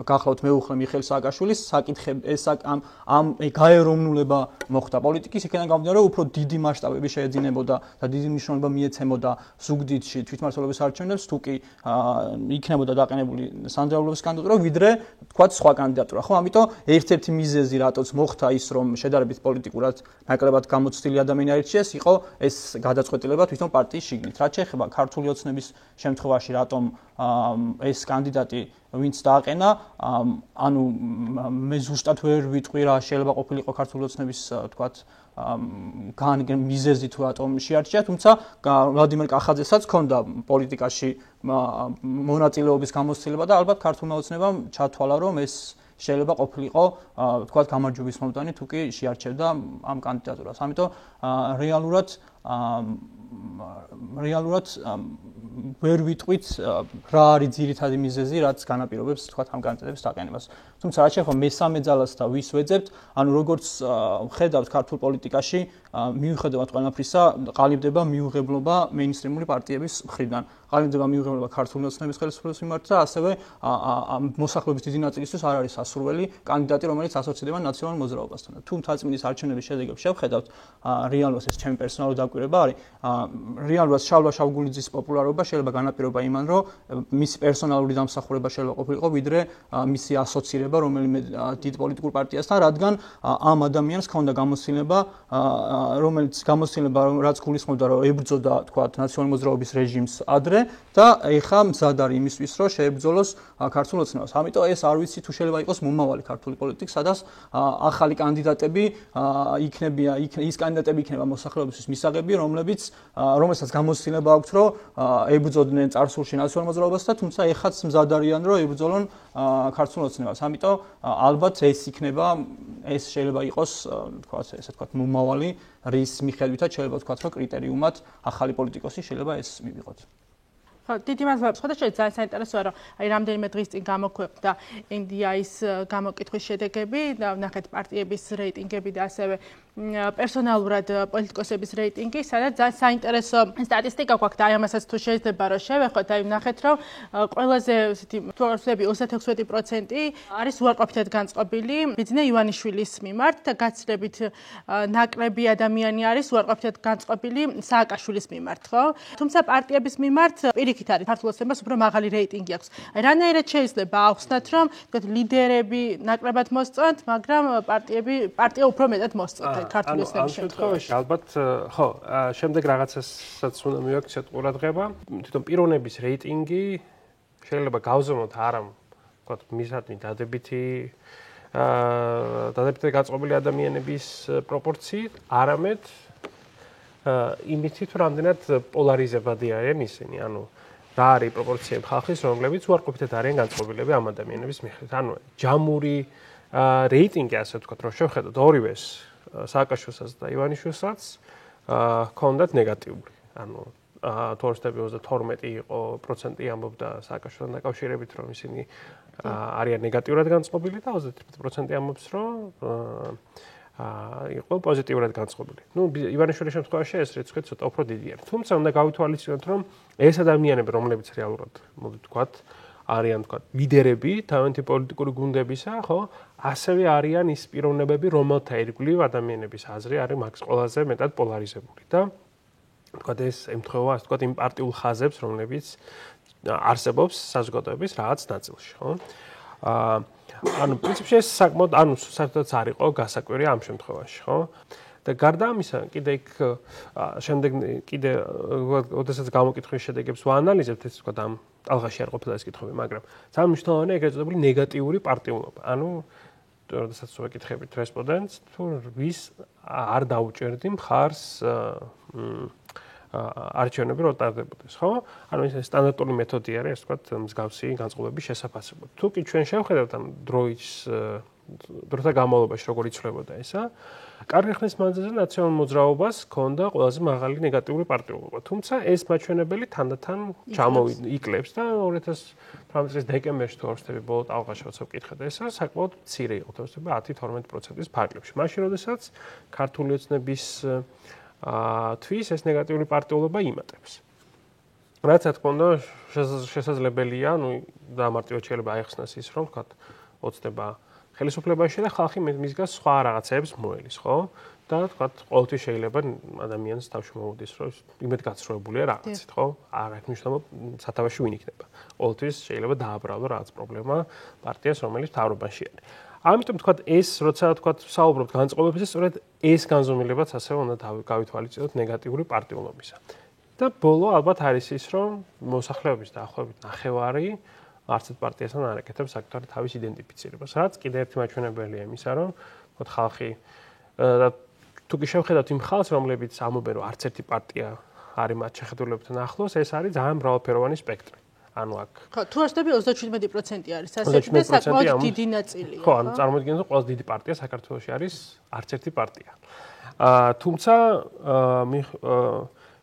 გახლავთ მეუღლე მიხეილ სააკაშვილის საკითხები ეს ამ გაეროვნულება მოხდა პოლიტიკის, იქიდან გამომდინარე, უფრო დიდი მასშტაბები შეეძინებოდა და დიდი მნიშვნელობა მიეცემოდა ზუგდიდში თვითმმართველობის არჩევნებს, თუ კი იქნებოდა დაყენებული სანდრა რულოვსის კანდიდატურა, ვიდრე თქვათ სხვა კანდიდატურა, ხო? ამიტომ ერთ-ერთი მიზეზი, რატოც მოხდა ის, რომ შედარებით პოლიტიკურად ნაკლებად გამოცდილი ადამიანი აირჩიეს, იყო ეს გადაწყვეტილება თვითონ პარტიის შიგნით. რაც შეეხება ქართული ოცნების შემთხვევაში, რატომ ეს კანდიდატი ვინც დააყენა, ანუ მე ზუსტად ვერ ვიტყვი რა შეიძლება ყოფილიყო ქართული ოცნების, თქვათ, მიზეზი თუ რატომ შეარჩია, თუმცა ვლადიმერ კახაძესაც ჰქონდა პოლიტიკაში მონაწილეობის გამოცდილება და ალბათ ქართულმა ოცნებამ ჩათვალა, რომ ეს შეიძლება ყოფილიყო, თქვათ, გამარჯვების მომტანი, თუ კი შეარჩევდა ამ კანდიდატურას. ამიტომ რეალურად ვერ ვიტყვით რა არის ძირითადი მიზეზი, რაც განაპირობებს, თქვათ, ამ კანდიდატების დაყენებას. თუმცა რაც შეეხება მესამე ძალას და ვის ვეძებთ, ანუ როგორც ხედავთ ქართულ პოლიტიკაში, მიუხედავად ყველაფრისა, ყალიბდება მიუღებლობა მეინსტრიმული პარტიების მხრიდან. ყალიბდება მიუღებლობა ქართული ოცნების ხელისუფლების მიმართ და ასევე მოსახლეობის დიდი ნაწილისთვის არ არის სასურველი კანდიდატი, რომელიც ასოცირდება ნაციონალურ მოძრაობასთან. თუ თაწმინდის არჩევნების შედეგებს შევხედავთ, რეალურად ეს ჩემი პერსონალური დაკვირვება არის, რეალურად შალვა შავგულიძის პოპულარობა შეიძლება განაპირობა იმან, რომ მისი პერსონალური დამსახურება შეიძლება ყოფილიყო, ვიდრე მისი ასოცირება რომელიმე დიდ პოლიტიკურ პარტიასთან, რადგან ამ ადამიანს ჰქონდა გამოცდილება, რაც გულისხმობდა, რომ ებრძოდა, თქვათ, ნაციონალური მოძრაობის რეჟიმს ადრე და ეხლა მზად არის იმისთვის, რომ შეებრძოლოს ქართულ ოცნებას. ამიტომ ეს არ ვიცი თუ შეიძლება იყოს მომავალი ქართული პოლიტიკა, სადაც ახალი კანდიდატები ის კანდიდატები იქნება მოსახლეობისთვის მისაღები, რომელსაც გამოცდილება აქვს, რომ ებრძოდნენ წარსულში ნაციონალურ მოძრაობას და თუმცა ეხლაც მზად არიან, რომ ებრძოლონ ქართულ ოცნებას. ამიტომ ალბათ ეს შეიძლება იყოს, ესე ვთქვათ, მომავალი, რის მიხედვითაც შეიძლება ვთქვათ, რომ კრიტერიუმად ახალი პოლიტიკოსი შეიძლება ეს მივიღოთ. დიდი მადლობა. სხვადასხვა ძალიან საინტერესოა, რომ აი რამდენიმე დღის წინ გამოქვეყნდა NDI-ის გამოკითხვის შედეგები და ნახეთ პარტიების რეიტინგები და ასევე პერსონალურად პოლიტიკოსების რეიტინგი, სადაც ძალიან საინტერესო სტატისტიკა გვაქვს და აი ამასაც თუ შეიძლება რომ შევეხოთ, აი ნახეთ რომ ყველაზე ესეთი თვალსები 36% არის უარყოფითად განწყობილი ბიძინა ივანიშვილის მიმართ და გაცილებით ნაკლები ადამიანი არის უარყოფითად განწყობილი სააკაშვილის მიმართ, ხო? თუმცა პარტიების მიმართ პირიქით არის ქართულოსებას უფრო მაღალი რეიტინგი აქვს. აი რანაირად შეიძლება ახსნათ, რომ თქვათ ლიდერები ნაკლებად მოსწონთ, მაგრამ პარტია უფრო მეტად მოსწონთ ქართულოსების შემთხვევაში. ალბათ ხო, შემდეგ რაღაცასაც უნდა მივაქციოთ ყურადღება. თვითონ პიროვნების რეიტინგი შეიძლება გავზომოთ არა თქვათ მისადმი დადებითი გაწყობილი ადამიანების პროპორციით, არამედ იმითი თუ რამდენად პოლარიზებადი არიან ისინი, ანუ რა არის პროპორციები ხალხის, რომლებიც უარყოფითად არიან განწყობილები ამ ადამიანების მიხედვით. ანუ ჯამური რეიტინგი, ასე ვთქვათ, რომ შევხედოთ ორივეს, სააკაშვილსაც და ივანიშვილსაც, ჰქონდათ ნეგატიური. ანუ თორსტები 32% იყო პროცენტი ამბობდა სააკაშვილთან დაკავშირებით, რომ ისინი არიან ნეგატიურად განწყობილი და 21% ამბობს, რომ იყო პოზიტიურად განწყობილი. ივანიშვილის შემთხვევაში ეს რიცხვი ცოტა უფრო დიდი არის. თუმცა უნდა გავითვალისწინოთ, რომ ეს ადამიანები, რომლებიც რეალურად, მოდი ვთქვათ, არიან ვთქვათ, ლიდერები თავიანთი პოლიტიკური გუნდებისა, ხო? ასევე არიან ის პიროვნებები, რომელთა ირგვლივ ადამიანების აზრი არის მაგის ყველაზე მეტად პოლარიზებული და ვთქვათ, ეს ემთხვევა, ასე ვთქვათ, იმ პარტიულ ხაზებს, რომლებიც არსებობს საზოგადოების რაღაც ნაწილში, ხო? ანუ პრინციპში ეს საკმაოდ საერთოდაც არ იყო გასაკვირი ამ შემთხვევაში, ხო? და გარდა ამისა, კიდე იქ შემდეგ კიდე ოდესაც გამოკითხვის შედეგებს ვაანალიზებთ, ეს ვთქვათ, ამ ტალღაში არ ყოფილა ეს კითხვები, მაგრამ ძალიან მნიშვნელოვანია ეგრეთ წოდებული ნეგატიური პარტიულობა. ანუ ოდესაც ვეკითხებით რესპონდენტს, თუ ვის არ დაუჭერდი მხარს არჩევნები რო ტარდებოდეს, ხო? ანუ ეს სტანდარტული მეთოდი არის, ასე ვთქვათ, მსგავსი განწყობების შესაფასებლად. თუ კი ჩვენ შევხედავთ ამ დროთა განმავლობაში როგორ იცვლებოდა ესა, კარგი ხნის მანძილზე ნაციონალურ მოძრაობას ჰქონდა ყველაზე მაღალი ნეგატიური პარტიულობა. თუმცა ეს მაჩვენებელი თანდათან იკლებს და 2018 წლის დეკემბერში თუ ორსტები ბოლო ტალღაში როცა ვკითხეთ ესა, საკმაოდ მცირე იყო, თორსტები 10-12%-ის ფარგლებში. მაშინ როდესაც ქართული ოცნების თვის ეს ნეგატიური პარტიულობა იმატებს. რაც რა თქმა უნდა შესაძლებელია, დამარტივად შეიძლება აიხსნას ის, რომ ვთქვათ, ოცნება ხელისუფლებაში და ხალხი მისგან სხვა რაღაცებს მოელის, ხო? და ვთქვათ, ყოველთვის შეიძლება ადამიანს თავში მოუდის, რომ იმედგაცრუებულია რაღაცით, ხო? არ აქვს მნიშვნელობა სათავეში ვინ იქნება. ყოველთვის შეიძლება დააბრალო რაღაც პრობლემა პარტიას, რომელიც მთავრობაში არის. ამიტომ ვთქვათ, ეს როცა ვთქვათ, საუბრობთ განწყობებზე, სწორედ ეს განზომილებაც ასევე უნდა გავითვალისწინოთ ნეგატიური პარტიულობისა. და ბოლო ალბათ არის ის, რომ მოსახლეობის დაახლოებით ნახევარი არც ერთ პარტიასთან არ აკეთებს საკუთარი თავის იდენტიფიცირებას. რაც კიდე ერთი მაჩვენებელია იმისა, რომ ვთქვათ, ხალხი და თუ კი შევხედავთ იმ ხალხს, რომლებიც ამობენ, რომ არც ერთი პარტია არის მათ შეხედულებებთან ახლოს, ეს არის ძალიან მრავალფეროვანი სპექტრი. ანუ აქ ხო, თუ არსები 37% არის ასეთი და საკმაოდ დიდი ნაწილია. ხო, ანუ წარმოიდგინეთ, რომ ყველაზე დიდი პარტია საქართველოში არის არც ერთი პარტია. თუმცა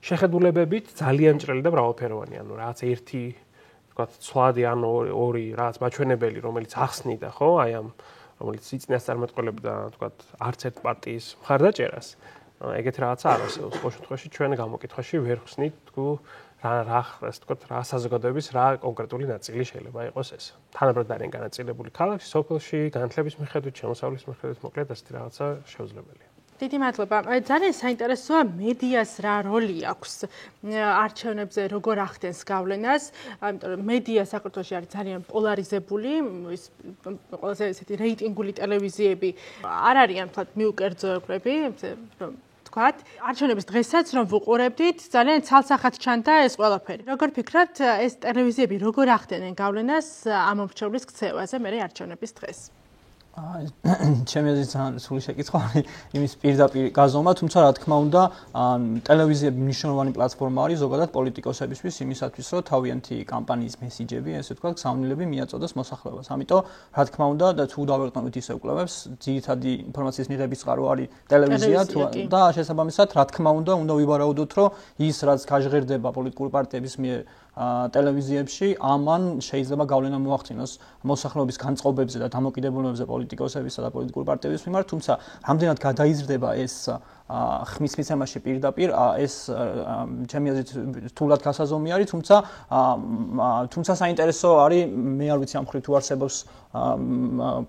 შეხედულებებით ძალიან ჭრელი და მრავალფეროვანი, ანუ რაღაც ერთი ვთქვათ, ცვლადი ანუ ორი რაღაც მაჩვენებელი, რომელიც ახსნიდა, ხო, აი ამ რომელიც სიწინას წარმატყოლებდა, ვთქვათ, არც ერთ პარტიის მხარდაჭერას. ეგეთი რაღაცა არ არსებობს. ყოველ შემთხვევაში ჩვენ გამოკითხვაში ვერ ხსნით, თუ ასე ვთქვათ, რა საზოგადოების რა კონკრეტული ნაწილი შეიძლება იყოს ეს. თანაბრად არიან განაწილებული ქალაქში, სოფელში, განათლების მიხედვით, შემოსავლის მიხედვით, მოკლედ ასეთი რაღაცა შეუძლებელია. დიდი მადლობა. ძალიან საინტერესოა მედიას რა როლი აქვს არჩევნებზე, როგორ ახდენს გავლენას. ამიტომ რომ მედია საქართველოში არის ძალიან პოლარიზებული, ის ყველაზე ესეთი რეიტინგული ტელევიზიები არ არიან თქო მიუკერძოებები, ვთქვათ, არჩევნების დღესაც რომ ვუყურებდით, ძალიან ცალსახად ჩანდა ეს ყველაფერი. როგორ ფიქრობთ, ეს ტელევიზიები როგორ ახდენენ გავლენას ამ მომრჩევლის ქცევაზე მე არჩევნების დღეს? ჩემი აზრით ძალიან სრული შეკითხვა არის იმის პირდაპირ გაზომა, თუმცა რა თქმა უნდა, ტელევიზიები მნიშვნელოვანი პლატფორმა არის ზოგადად პოლიტიკოსებისთვის იმისათვის, რომ თავიანთი კამპანიის მესიჯები, ესე ვთქვათ, გზავნილები მიაწოდოს მოსახლეობას. ამიტომ, რა თქმა უნდა, და თუ დავერტყმებით ისე კვლევებს, ძირითადი ინფორმაციის მიღების წყარო არის ტელევიზია და შესაბამისად, რა თქმა უნდა ვივარაუდოთ, რომ ის რაც გაჟღერდება პოლიტიკური პარტიების მიერ ტელევიზიებში ამან შეიძლება გავლენა მოახდინოს მოსახლეობის განწყობებზე და დამოკიდებულებებზე პოლიტიკოსებისა და პოლიტიკური პარტიების მიმართ, თუმცა რამდენად გადაიზრდება ეს ხმის მიცემაში პირდაპირ ეს ჩემი აზრით თულად გასაზომი არის, თუმცა საინტერესო არის მე არ ვიცი ამ ხრივ თუ არსებობს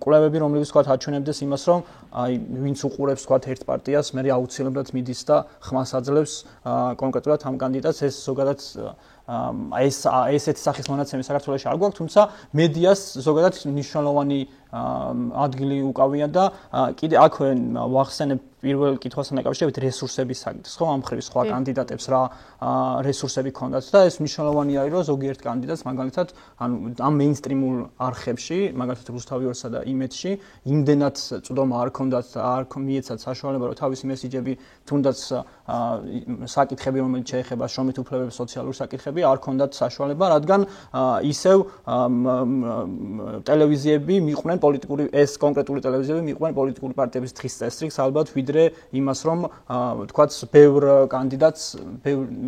კვლევები, რომლებიც თქვათ აჩვენებდეს იმას, რომ აი ვინც უყურებს თქვათ ერთ პარტიას, მე აუცილებლად მიდის და ხმას აძლევს კონკრეტულად ამ კანდიდატს, ეს ზოგადად ესეთი სახის მონაცემი საქართველოში არ გვაქვს, თუმცა მედიას ზოგადად მნიშვნელოვანი ადგილი უკავია და კიდე აქვე ვახსენებ პირველ კითხვასთან დაკავშირებით რესურსების საკითხს, ხო, ამ ხრივ სხვა კანდიდატებს რა რესურსები ქონდათ და ეს მნიშვნელოვანი არის, რომ ზოგიერთ კანდიდატს მაგალითად ამ მეინსტრიმულ არხებში, მაგალითად რუსთავიორსა და იმედში, იმდენად წვდომა არ ქონდათ, არ მიეცათ საშუალება, რომ თავისი მესიჯები თუნდაც საკითხები, რომელიც შეეხება შრომით უფლებებს, სოციალურ საკითხები არ ქონდათ საშუალება, რადგან ისევ ტელევიზიები მიყვნენ პოლიტიკური ეს კონკრეტული ტელევიზიები მიყვნენ პოლიტიკური პარტიების დღის წესრიგს ალბათ ვიდრე იმას რომ თქვათ ბევრ კანდიდატს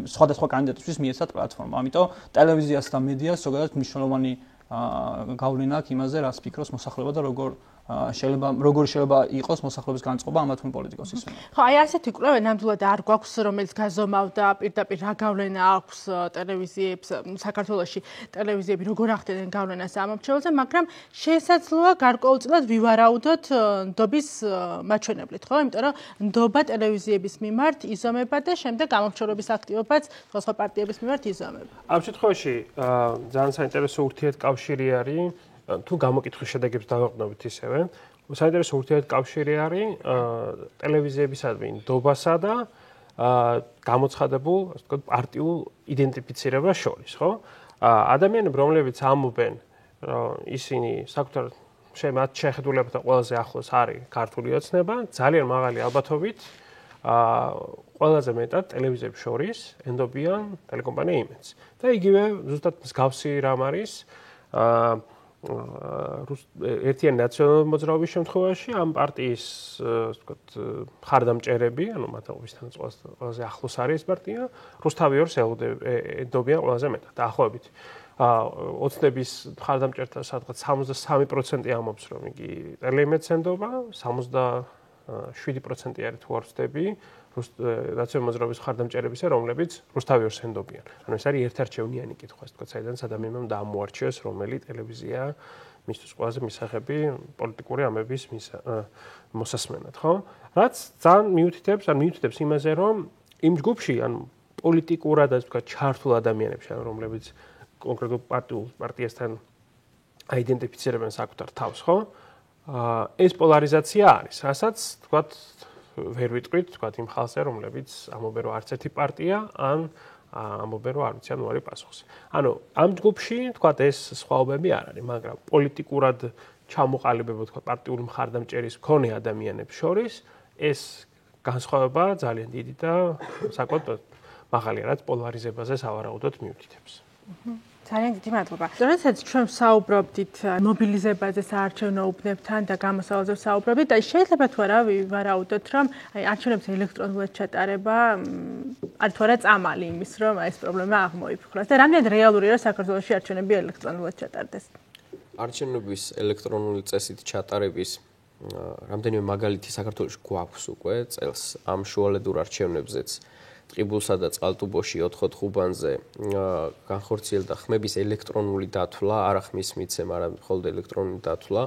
სხვადასხვა კანდიდატისთვის მიეცათ პლატფორმა. ამიტომ ტელევიზიას და მედიას ზოგადად მნიშვნელოვანი გავლენა აქვს იმაზე, რას ფიქრობს მოსახლეობა და როგორ შეიძლება იყოს მოსახლეობის განწყობა ამა თუ იმ პოლიტიკოსის მიმართ. ხო, აი ასეთი კვლევა ნამდვილად არ გვაქვს, რომელიც გაზომავდა პირდაპირ რა გავლენა აქვს ტელევიზიებს საქართველოში, ტელევიზიები როგორ ახდენენ გავლენას ამ არჩევნებზე, მაგრამ შესაძლოა გარკვეულწილად ვივარაუდოთ ნდობის მაჩვენებლით, ხო? იმიტომ რომ ნდობა ტელევიზიების მიმართ იზომება და შემდეგ გამომრჩევლობის აქტივობაც სხვა პარტიების მიმართ იზომება. ამ შემთხვევაში ძალიან საინტერესო ურთიერთკავშირი არის თუ გამოკითხვის შედეგებს დავაყენოთ ისევე, საინტერესო ურთიერთკავშირი არის ტელევიზიებისადმი ნდობასა და გამოცხადებულ, ასე ვთქვათ, პარტიულ იდენტიფიცირებას შორის, ხო? ადამიანები, რომლებიც ამობენ, რომ ისინი საკუთარ მათ შეხედულებათა ყველაზე ახლოს არის ქართული ოცნება, ძალიან მაღალი ალბათობით ყველაზე მეტად ტელევიზიებს შორის ენდობიან ტელეკომპანია იმედს. და იგივე ზუსტად მსგავსი რამ არის ერთიანი ნაციონალური მოძრაობის შემთხვევაში ამ პარტიის ასე ვთქვათ მხარდამჭერები, ანუ მათობისთან ყველაზე ახლოს არის პარტია, რუსთავიორს ედობიან ყველაზე მეტად. დაახლოებით ოცნების მხარდამჭერთა სადღაც 63% ამბობს, რომ იგი ტელეიმედს ენდობა, 77% არის თუ არ ვცდები ნაციონალური მოძრაობის მხარდამჭერებისა, რომლებიც რუსთავიორს ენდობიან. ანუ ეს არის ერთარჩევნიანი კითხვა, ასე ვთქვათ, საიდან ადამიანმა უნდა ამოარჩიოს, რომელი ტელევიზია მისთვის ყველაზე მისაღები პოლიტიკური ამბების მოსასმენად, ხო? რაც ძალიან მიუთითებს იმაზე, რომ იმ ჯგუფში, ანუ პოლიტიკურად, ასე ვთქვათ, ჩართულ ადამიანებში, რომლებიც კონკრეტულ პარტიასთან აიდენტიფიცირებენ საკუთარ თავს, ხო? ეს პოლარიზაცია არის, რასაც ვთქვათ ვერ ვიტყვით, თქვათ იმ ხალხზე, რომლებიც ამობენ რომ არც ერთი პარტია, ან ამობენ რომ არ ვიცი, ანუ არის პასუხი. ანუ ამ ჯგუფში, თქვათ ეს სხვაობები არ არის, მაგრამ პოლიტიკურად ჩამოყალიბება, თქვათ პარტიული მხარდამჭერის მქონე ადამიანებს შორის ეს განსხვავება ძალიან დიდი და საკმაოდ მაღალია, რაც პოლარიზებაზე სავარაუდოდ მიუთითებს. ძალიან დიდი მადლობა. როდესაც ჩვენ საუბრობდით მობილიზებაზე საარჩევნო უბნებთან და გამოსავალზე საუბრობდით, და შეიძლება თუ არა ვივარაუდოთ, რომ აი არჩევნების ელექტრონულად ჩატარება არის თუ არა წამალი იმის, რომ ეს პრობლემა აღმოიფხვრას და რამდენად რეალურია, რომ საქართველოში არჩევნები ელექტრონულად ჩატარდეს. არჩევნების ელექტრონული წესით ჩატარების რამდენიმე მაგალითი საქართველოში გვაქვს უკვე წელს ამ შუალედურ არჩევნებზეც. ტყიბულსა და წყალტუბოში 4 ხუბანზე განხორციელდა ხმების ელექტრონული დათვლა, არა ხმის მიცემა, არა მხოლოდ ელექტრონული დათვლა,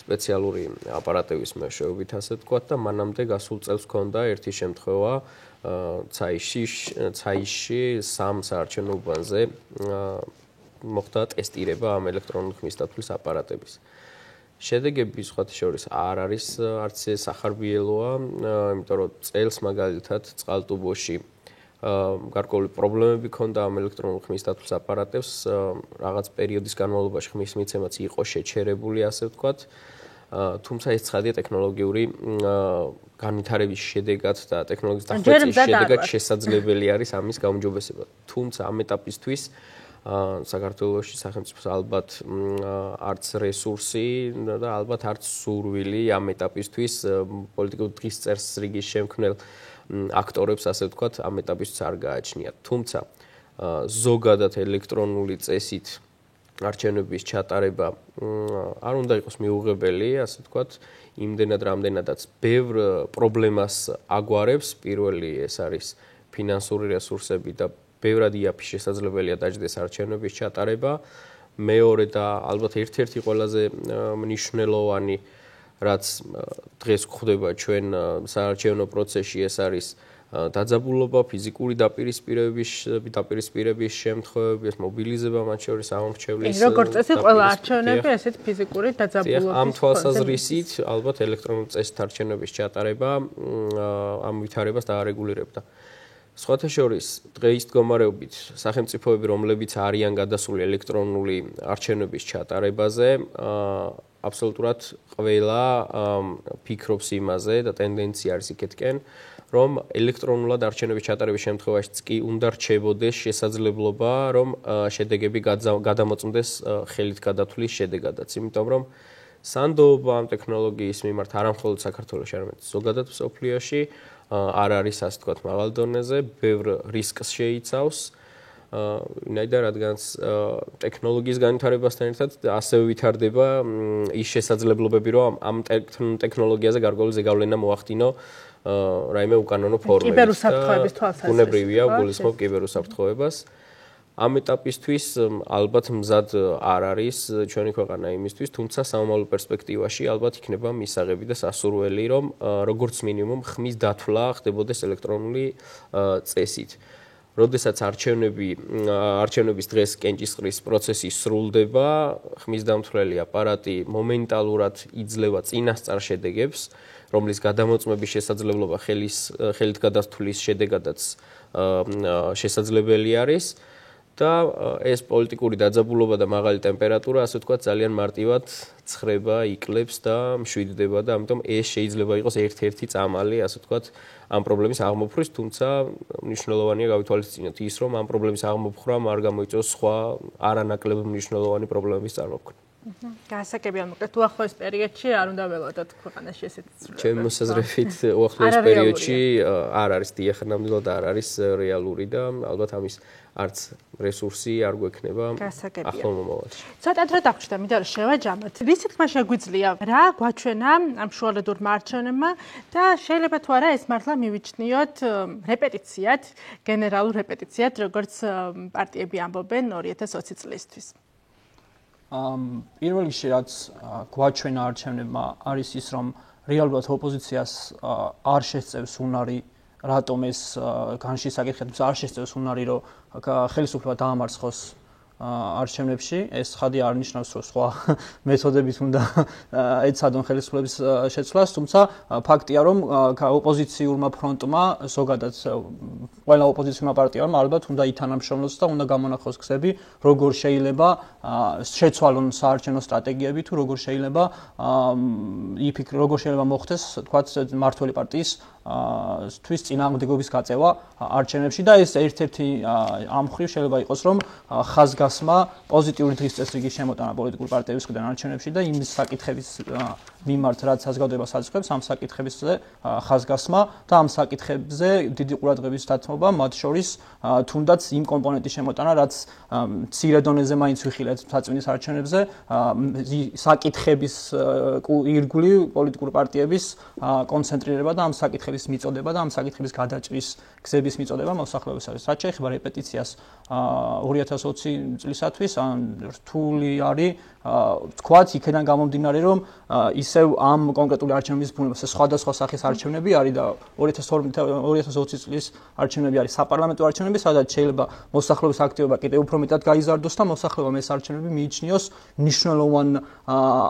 სპეციალური აპარატების მეშვეობით, ასე ვთქვათ, და მანამდე გასულ წელს ჰქონდა ერთი შემთხვევა ცაიშში 3 საარჩევნო უბანზე მოხდა ტესტირება ამ ელექტრონული ხმის დათვლის აპარატების. შედეგები სხვათა შორის არ არის არც სახარბიელოა, იმიტომ რომ წელს მაგალითად წყალტუბოში გარკვეული პრობლემები ჰქონდა ამ ელექტრონულ ხმის დათვლის აპარატებს, რაღაც პერიოდის განმავლობაში ხმის მიცემაც იყო შეჩერებული, ასე ვთქვათ. თუმცა ეს ცხადია ტექნოლოგიური განვითარების შედეგად და ტექნოლოგიის დახვეწის შედეგად შესაძლებელი არის ამის გაუმჯობესება. თუმცა ამ ეტაპისთვის საქართველოში სახელმწიფოს ალბათ არც რესურსი და ალბათ არც სურვილი ამ ეტაპისთვის პოლიტიკურ დღის წესრიგის შემქმნელ აქტორებს, ასე ვთქვათ, ამ ეტაპისთვის არ გააჩნიათ. თუმცა ზოგადად ელექტრონული წესით არჩევნების ჩატარება არ უნდა იყოს მიუღებელი, ასე ვთქვათ, იმდენად რამდენადაც ბევრ პრობლემას აგვარებს. პირველი ეს არის ფინანსური რესურსები და ბევრად იაფი შესაძლებელია დაждდეს არჩევნების ჩატარება. მეორე და ალბათ ერთ-ერთი ყველაზე მნიშვნელოვანი რაც დღეს გვხვდება ჩვენ საარჩევნო პროცესში ეს არის დაძაბულობა, ფიზიკური დაპირისპირების შემთხვევები, ეს მობილიზება მათ შორის ამორჩევლის. როგორც წესი ყველა არჩევნები ესეთ ფიზიკური დაძაბულობის. ამ თვალსაზრისით ალბათ ელექტრონული წესით არჩევნების ჩატარება ამ ვითარებას დაარეგულირებდა. სხვათა შორის დღეის მდგომარეობით სახელმწიფოები, რომლებიც არიან გადასული ელექტრონული არჩევნების ჩატარებაზე, აბსოლუტურად ყველა ფიქრობს იმაზე და ტენდენცია არის იქეთკენ, რომ ელექტრონულად არჩევნების ჩატარების შემთხვევაშიც კი უნდა რჩებოდეს შესაძლებლობა, რომ შედეგები გადამოწმდეს ხელით გადათვლის შედეგადაც, იმიტომ რომ სანდოობა ამ ტექნოლოგიის მიმართ არა მხოლოდ საქართველოში, არამედ ზოგადად მსოფლიოში არ არის ასე ვთქვათ მაღალ დონეზე, ბევრ რისკს შეიცავს. ვინაიდან რადგანაც ტექნოლოგიის განვითარებასთან ერთად ასევე ვითარდება ის შესაძლებლობები, რომ ამ ტექნოლოგიაზე გარკვეული ზეგავლენა მოახდინო რაიმე უკანონო ფორმებით. კიბერუსაფრთხოების თვალსაზრისით. ბუნებრივია, გულისხმობ კიბერუსაფრთხოებას. ამ ეტაპისთვის ალბათ მზად არ არის ჩვენი ქვეყანა იმისთვის, თუმცა სამომავლო პერსპექტივაში ალბათ იქნება მისაღები და სასურველი, რომ როგორც მინიმუმ ხმის დათვლა ხდებოდეს ელექტრონული წესით. როდესაც არჩევნების დღეს კენჭისყრის პროცესი სრულდება, ხმის დამთვლელი აპარატი მომენტალურად იძლევა წინასწარ შედეგებს, რომლის გადამოწმების შესაძლებლობა ხელით გადათვლის შედეგადაც შესაძლებელი არის. და ეს პოლიტიკური დაძაბულობა და მაღალი ტემპერატურა, ასე ვთქვათ, ძალიან მარტივად ცხრება, იკლებს და მშვიდდება და ამიტომ ეს შეიძლება იყოს ერთ-ერთი წამალი, ასე ვთქვათ, ამ პრობლემის აღმოფხვის, თუმცა მნიშვნელოვანია გავითვალისწინოთ ის, რომ ამ პრობლემის აღმოფხვრამ არ გამოიწვევს სხვა არანაკლებ მნიშვნელოვანი პრობლემების წარმოქმნა. გასაგებია, მოკლედ უახლოეს პერიოდში არ უნდა ველოდოთ ქვეყანაში ესეთი ცვლილებები. ჩემი მოსაზრებით უახლოეს პერიოდში არ არის დიახ, ნამდვილად არ არის რეალური და ალბათ ამის არც რესურსი არ გვექნება ახლო მომავალში. ცოტა დრო დაგვჭირდა, მინდა რომ შევაჯამოთ. რის თქმა შეგვიძლია რა გვაჩვენა ამ შუალედურმა არჩევნებმა და შეიძლება თუ არა ეს მართლა მივიჩნიოთ რეპეტიციად, გენერალურ რეპეტიციად, როგორც პარტიები ამბობენ 2020 წლისთვის. პირველ რიგში რაც გვაჩვენა არჩევნებმა არის ის, რომ რეალურად ოპოზიციას არ შესწევს უნარი რატომ ეს განში საკითხებს არ შესწევს უნარი, რომ ხელისუფლება დაამარცხოს არჩევნებში. ეს ხადი არ ნიშნავს, რომ სხვა მეთოდებით უნდა ეცადონ ხელისუფლების შეცვლას, თუმცა ფაქტია, რომ ოპოზიციურმა ფრონტმა, ზოგადად ყველა ოპოზიციურმა პარტიამ ალბათ უნდა ითანამშრომლოს და უნდა გამონახოს გზები, როგორ შეიძლება შეცვალონ საარჩევნო სტრატეგიები თუ როგორ შეიძლება მოხდეს, თქვათ, მმართველი პარტიის თვის წინააღმდეგობის გაწევა არჩევნებში და ეს ერთ-ერთი ამ მხრივ შეიძლება იყოს, რომ ხაზგასმა პოზიტიური დღის წესრიგის შემოტანა პოლიტიკური პარტიებისგან არჩევნებში და იმ საკითხების მიმართ, რაც საზოგადოებას აწყობს, ამ საკითხებზე ხაზგასმა და ამ საკითხებზე დიდი ყურადღების დათმობა, მათ შორის თუნდაც იმ კომპონენტის შემოტანა, რაც მცირე დონეზე მაინც ვიხილეთ საწმინდის არჩევნებზე, საკითხების ირგვლივ პოლიტიკური პარტიების კონცენტრირება და ამ საკითხების მიწოდება და ამ საკითხების გადაჭრის გზების მიწოდება მოსახლეობის არის. რაც შეეხება რეპეტიციას 2020 წლისათვის, რთული არის თქვათ იქიდან გამომდინარე, რომ ისევ ამ კონკრეტული არჩევნების ბუნებას სხვადასხვა სახის არჩევნები არის და 2020 წლის არჩევნები არის საპარლამენტო არჩევნები, სადაც შეიძლება მოსახლეობის აქტივობა კიდევ უფრო მეტად გაიზარდოს და მოსახლეობამ ეს არჩევნები მიიჩნიოს მნიშვნელოვან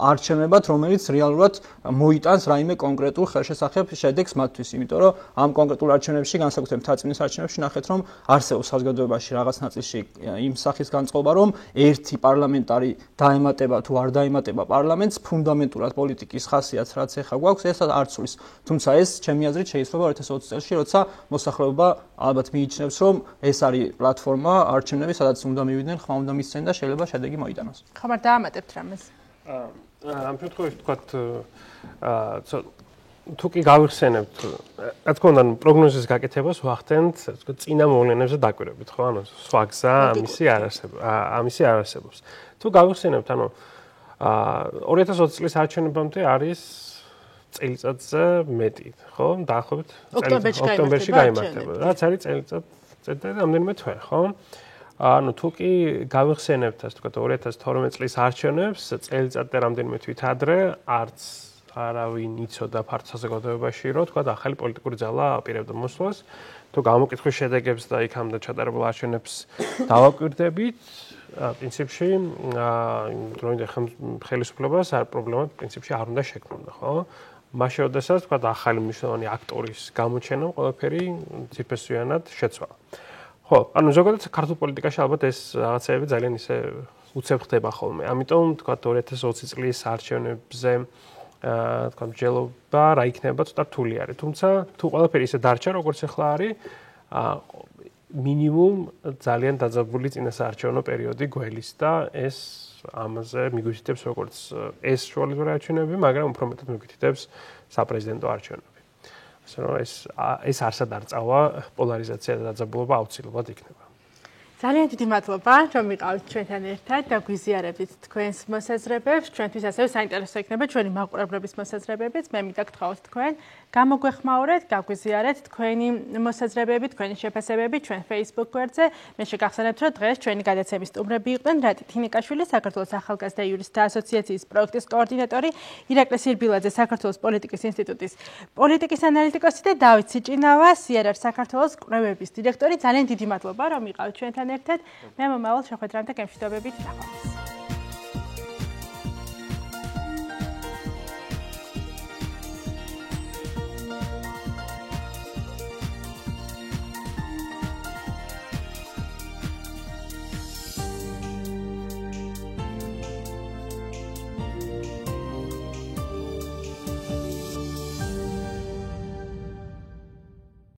არჩევნებად, რომელიც რეალურად მოიტანს რაიმე კონკრეტულ ხელშესახებ შედეგს მათთვის, იმიტომ რომ ამ კონკრეტულ არჩევნებში, განსაკუთრებით თაწმინდის არჩევნებში ნახეთ, რომ არსებობს საზოგადოებაში რაღაც ნაწილში იმ სახის განწყობა, რომ ერთი პარლამენტარი დაემატება თუ არ დაემატება პარლამენტს, ფუნდამენტურად პოლიტიკის ხასიათს რაც ეხა გვაქვს, ეს არ ცვლის. თუმცა ეს ჩემი აზრით შეიძლება 2020 წელს, როცა მოსახლეობა ალბათ მიიჩნევს, რომ ეს არის პლატფორმა არჩევნები, სადაც უნდა მივიდნენ, ხმა უნდა მისცენ და შეიძლება შედეგი მოიტანოს. ხომ არ დაამატებთ რამეს? ამ შემთხვევაში ვთქვათ, თუ კი გავიხსენებთ, რა თქმა უნდა, პროგნოზის გაკეთებას ვახდენთ, წინა მოვლენებზე დაკვირვებით, ხო? ანუ სხვა გზა ამისი არ არსებობს. თუ გავიხსენებთ, ანუ 2020 წლის არჩევნებამდე არის წელიწადზე მეტი, ხო? დაახლოებით ოქტომბერში გაიმართება. რაც არის წელიწადზე რამდენიმე თვე, ხო? ანუ თუ კი გავიხსენებთ, ასე ვთქვათ, 2012 წლის არჩევნებს, წელიწადზე რამდენიმე თვით ადრე არც არავინ იცოდა ფართო საზოგადოებაში, რომ თქვა ახალი პოლიტიკური ძალა აპირებდა მოსვლას. თუ გამოკითხვის შედეგებს და იქამდე ჩატარებულ არჩევნებს დავაკვირდებით, პრინციპში დროინდელ ხელისუფლებას არ პრობლემა პრინციპში არ უნდა შექმნოდა, ხო? მაშინ შესაძლოა თქვა ახალი მნიშვნელოვანი აქტორის გამოჩენამ ყველაფერი ძირფესვიანად შეცვალა. ხო, ანუ ზოგადად ქართულ პოლიტიკაში ალბათ ეს რაღაცები ძალიან ისე უცებ ხდება ხოლმე. ამიტომ თქვა 2020 წლის არჩევნებზე თქვა მსჯელობა რა იქნება ცოტა რთული არის. თუმცა თუ ყველაფერი ისე დარჩა, როგორც ახლა არის, მინიმუმ ძალიან დაძაბული წინასაარჩევნო პერიოდი გველის და ეს ამაზე მიგვითითებს როგორც ეს შუალედური არჩევნები, მაგრამ უფრო მეტად მიგვითითებს საპრეზიდენტო არჩევნები. ასე რომ ეს არსად არ წავა, პოლარიზაცია და დაძაბულობა აუცილებლად იქნება. ძალიან დიდი მადლობა, რომ ვიყავით ჩვენთან ერთად და გვიზიარებდით თქვენს მოსაზრებებს. ჩვენთვის ასევე საინტერესო იქნება ჩვენი მაყურებლების მოსაზრებებიც. მე მინდა გთხოვოთ თქვენ, გამოგვეხმაურეთ, გაგვიზიარეთ თქვენი მოსაზრებები, თქვენი შეფასებები ჩვენ Facebook გვერდზე. მე შეგახსენებთ, რომ დღეს ჩვენი გადაცემის სტუმრები იყვნენ რატი, თინიკაშვილი, საქართველოს ახალგაზრდა იურისტთა ასოციაციის პროექტის კოორდინატორი, ირაკლი სირბილაძე, საქართველოს პოლიტიკის ინსტიტუტის პოლიტიკის ანალიტიკოსი და დავით სიჭინავა, CRRC საქართველოს კვლევების დირექტორი. ძალიან დიდი მადლობა, რომ იყავით ჩვენთან ერთად. მე მომავალ შეხვედრამდე გემშვიდობებით.